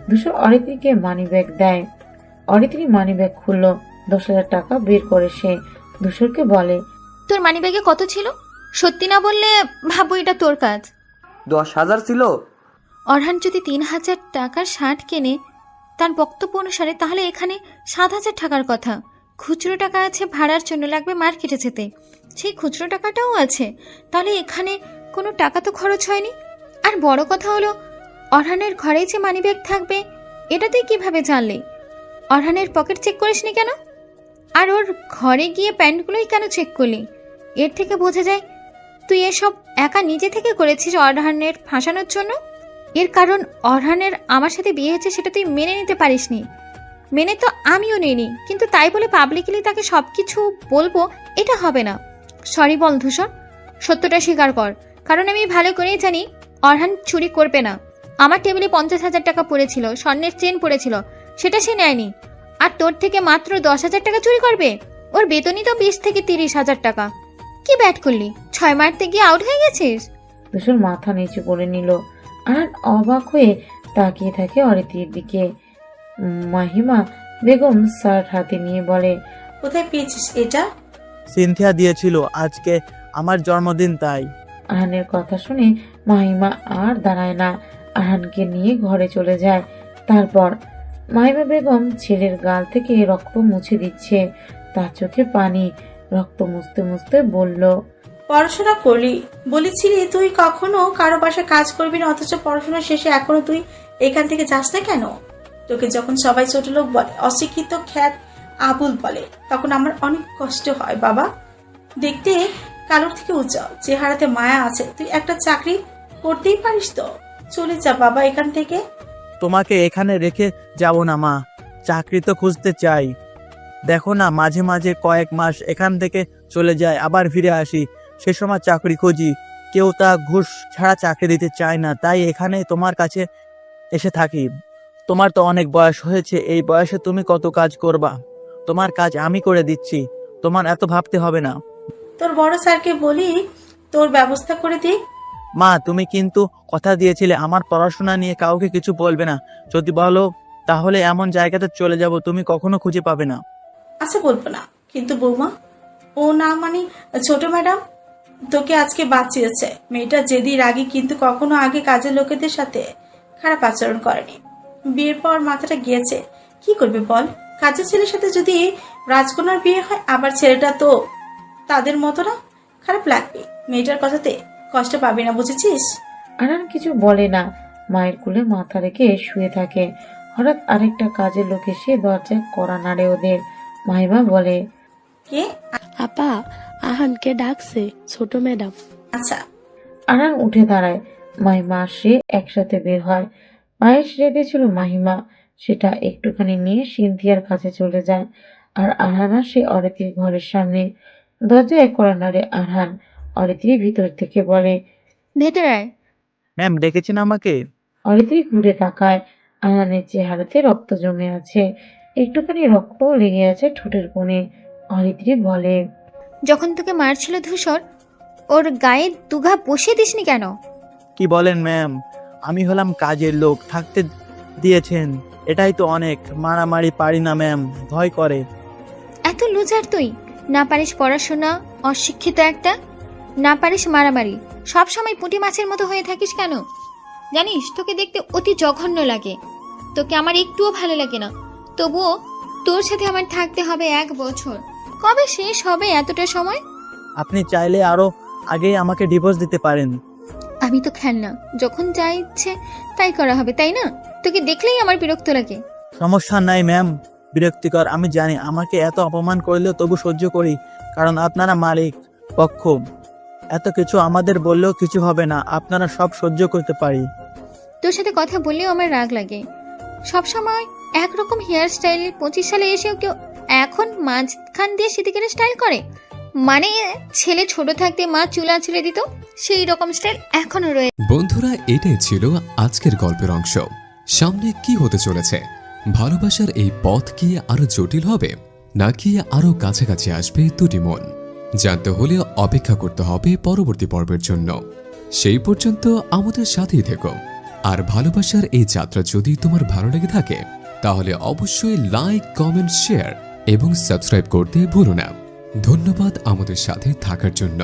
ধূসর অরিত্রীকে মানি ব্যাগ দেয়। অরিত্রী মানি ব্যাগ খুলল। 10,000 টাকা বের করে সে ধূসরকে বলে, তোর মানি ব্যাগে কত ছিল? সত্যি না বললে ভাববো এটা তোর কাজ। 10,000 ছিল। অরহান যদি 3,000 টাকার শার্ট কেনে তার বক্তব্য অনুসারে, তাহলে এখানে 7,000 টাকার কথা। খুচরো টাকা আছে, ভাড়ার জন্য লাগবে মার্কেটে যেতে, সেই খুচরো টাকাটাও আছে। তাহলে এখানে কোনো টাকা তো খরচ হয়নি। আর বড় কথা হলো, অরহানের ঘরেই যে মানি ব্যাগ থাকবে এটা তুই কিভাবে জানলি? অরহানের পকেট চেক করিসনি কেন? আর ওর ঘরে গিয়ে প্যান্টগুলোই কেন চেক করলি? এর থেকে বোঝা যায় তুই এসব একা নিজে থেকে করেছিস অরহানের ফাঁসানোর জন্য। এর কারণ অরহানের আমার সাথে বিয়ে হয়েছে সেটা তুই মেনে নিতে পারিসনি। মেনে তো আমিও নিইনি, কিন্তু তাই বলে পাবলিকলি তাকে সবকিছু বলবো এটা হবে না। সরি বল ধূসর, সত্যটা স্বীকার কর। কারণ আমি ভালো করেই জানি অরহান চুরি করবে না। আমার টেবিলে 50,000 টাকা পড়েছিল, স্বর্ণের চেন পড়েছিল, সেটা সে নেয়নি। আর তোর থেকে মাত্র 10,000 টাকা চুরি করবে? ওর বেতনই তো 20 থেকে 30,000 টাকা। কি ব্যাট করলি? 6 মারতে গিয়ে আউট হয়ে গেছিস? ধূসর মাথা নিচু করে নিল। আর অবাক হয়ে তাকিয়ে থাকে অরিত্রীর দিকে। মাহিমা বেগম শার্ট হাতে নিয়ে বলে, কোথায় পেয়েছিস এটা? সিনথিয়া দিয়েছিল, আজকে আমার জন্মদিন তাই। আরহানের কথা শুনে মাহিমা আর দাঁড়ায় না, আরহানকে নিয়ে ঘরে চলে যায়। তারপর মাহিমা বেগম ছেলের গাল থেকে রক্ত মুছে দিচ্ছে। তার চোখে পানি। রক্ত মুছতে মুছতে বলল, পড়াশোনা করলি, বলেছিলি তুই কখনো কারো বাসায় কাজ করবি না, অথচ পড়াশোনা শেষে এখনো তুই এখান থেকে যাস না কেন? তোকে যখন সবাই ছোট লোক বলে, অশিক্ষিত, খ্যাত, আবুল বলে, তখন আমার অনেক কষ্ট হয় বাবা। দেখতে কালোর থেকে উজ্জ্বল, চেহারাতে মায়া আছে। তুই একটা চাকরি করতেই পারিস তো? চলে যা বাবা এখান থেকে। তোমাকে এখানে রেখে যাব না মা, চাকরি তো খুঁজতে চাই। দেখো না, মাঝে মাঝে কয়েক মাস এখান থেকে চলে যায়, আবার ফিরে আসি। সে সময় চাকরি খুঁজি, কেউ তা ঘুষ ছাড়া চাকরি দিতে চায় না, তাই এখানে তোমার কাছে এসে থাকি। তোমার তো অনেক বয়স হয়েছে, এই বয়সে তুমি কত কাজ করবা? তোমার কাজ আমি করে দিচ্ছি, তোমার এত ভাবতে হবে না। তোর বড় স্যারকে বলি তোর ব্যবস্থা করে দিক। মা, তুমি কিন্তু কথা দিয়েছিলে আমার পড়াশোনা নিয়ে কাউকে কিছু বলবে না। যদি বলো তাহলে এমন জায়গাতে চলে যাব তুমি কখনো খুঁজে পাবে না। আচ্ছা বলবো না, কিন্তু বৌমা, ও না মানে ছোট ম্যাডাম তোকে আজকে বাঁচিয়েছে। মেয়েটা জেদি রাগী, কিন্তু কখনো আগে কাজের লোকেদের সাথে খারাপ আচরণ করেনি। বিয়ের পর মাথাটা গিয়েছে। কি করবে বল? কাজের ছেলের সাথে যদি রাজকন্যার বিয়ে হয়, আবার ছেলেটা তো তাদের মতো না, খারাপ লাগবে। মেয়েটার কথাতে কষ্ট পাবি না, বুঝেছিস? আরহান কিছু বলে না, মায়ের কোলে মাথা রেখে শুয়ে থাকে। হঠাৎ আরেকটা কাজের লোক এসে দরজায় কড়া নাড়ে ওদের। মাহিমা বলে, কে? আপা, আহানকে ডাকছে ছোট ম্যাডাম। আচ্ছা। আরহান উঠে দাঁড়ায়। মাহিমা আসে, একসাথে বের হয়। পায়েস রেঁধেছিল মাহিমা, সেটা একটুখানি নিয়ে সিনথিয়ার কাছে চলে যায়। আর আরহান আসে অরিত্রীর ঘরের সামনে। দরজায় কড়া নাড়ে আরহান। অরিত্রী ভিতর থেকে বলে, ভেতরে আয়। ম্যাম ডেকেছেন আমাকে? অরিত্রী ঘুরে তাকায়। আরহানের চেহারাতে রক্ত জমে আছে, একটুখানি রক্তও লেগে আছে ঠোঁটের কোণে। অরিত্রী বলে, যখন তোকে মারছিল ধূসর, ওর গায়ে দুঘা বসিয়ে দিসনি কেন? কি বলেন ম্যাম, আমি হলাম কাজের লোক, থাকতে দিয়েছেন, এটাই তো অনেক। মারামারি পারি না ম্যাম, ভয় করে। এত লুজার তুই? না পারিস পড়াশোনা, অশিক্ষিত একটা, না পারিস মারামারি, সব সময় পুঁটি মাছের মতো হয়ে থাকিস কেন? জানিস তোকে দেখতে অতি জঘন্য লাগে। তোকে আমার একটুও ভালো লাগে না, তবুও তোর সাথে আমার থাকতে হবে 1 বছর। কবে শেষ হবে এতটা সময়? আপনি চাইলে আরো আগে আমাকে ডিভোর্স দিতে পারেন। আমি তো খেলনা, যখন যা ইচ্ছে তাই করা হবে, তাই না? তোকে দেখলেই আমার বিরক্ত লাগে। সমস্যা নাই ম্যাম, বিরক্তিকর আমি জানি। আমাকে এত অপমান করলেও তবু সহ্য করি, কারণ আপনারা মালিক পক্ষ। এত কিছু আমাদের বললেও কিছু হবে না, আপনারা সব সহ্য করতে পারি। তোর সাথে কথা বললেও আমার রাগ লাগে। সবসময় একরকম হেয়ার স্টাইল 25 সালে এসেও কেউ এখন মাঝখান দিয়ে সিদ্দিকের স্টাইল করে। মানে ছেলে ছোট থাকতে মা চুলা ছেড়ে দিত, সেই রকম স্টাইল এখনো রয়েছে। বন্ধুরা, এটাই ছিল আজকের গল্পের অংশ। সামনে কি হতে চলেছে? ভালোবাসার এই পথ কি আরো জটিল হবে, নাকি আরো কাছাকাছি আসবে দুটি মন? জানতে হলে অপেক্ষা করতে হবে পরবর্তী পর্বের জন্য। সেই পর্যন্ত আমাদের সাথেই থেকো। আর ভালোবাসার এই যাত্রা যদি তোমার ভালো লেগে থাকে, তাহলে অবশ্যই লাইক, কমেন্ট, শেয়ার এবং সাবস্ক্রাইব করতে ভুলো না। ধন্যবাদ আমাদের সাথে থাকার জন্য।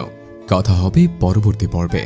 কথা হবে পরবর্তী পর্বে।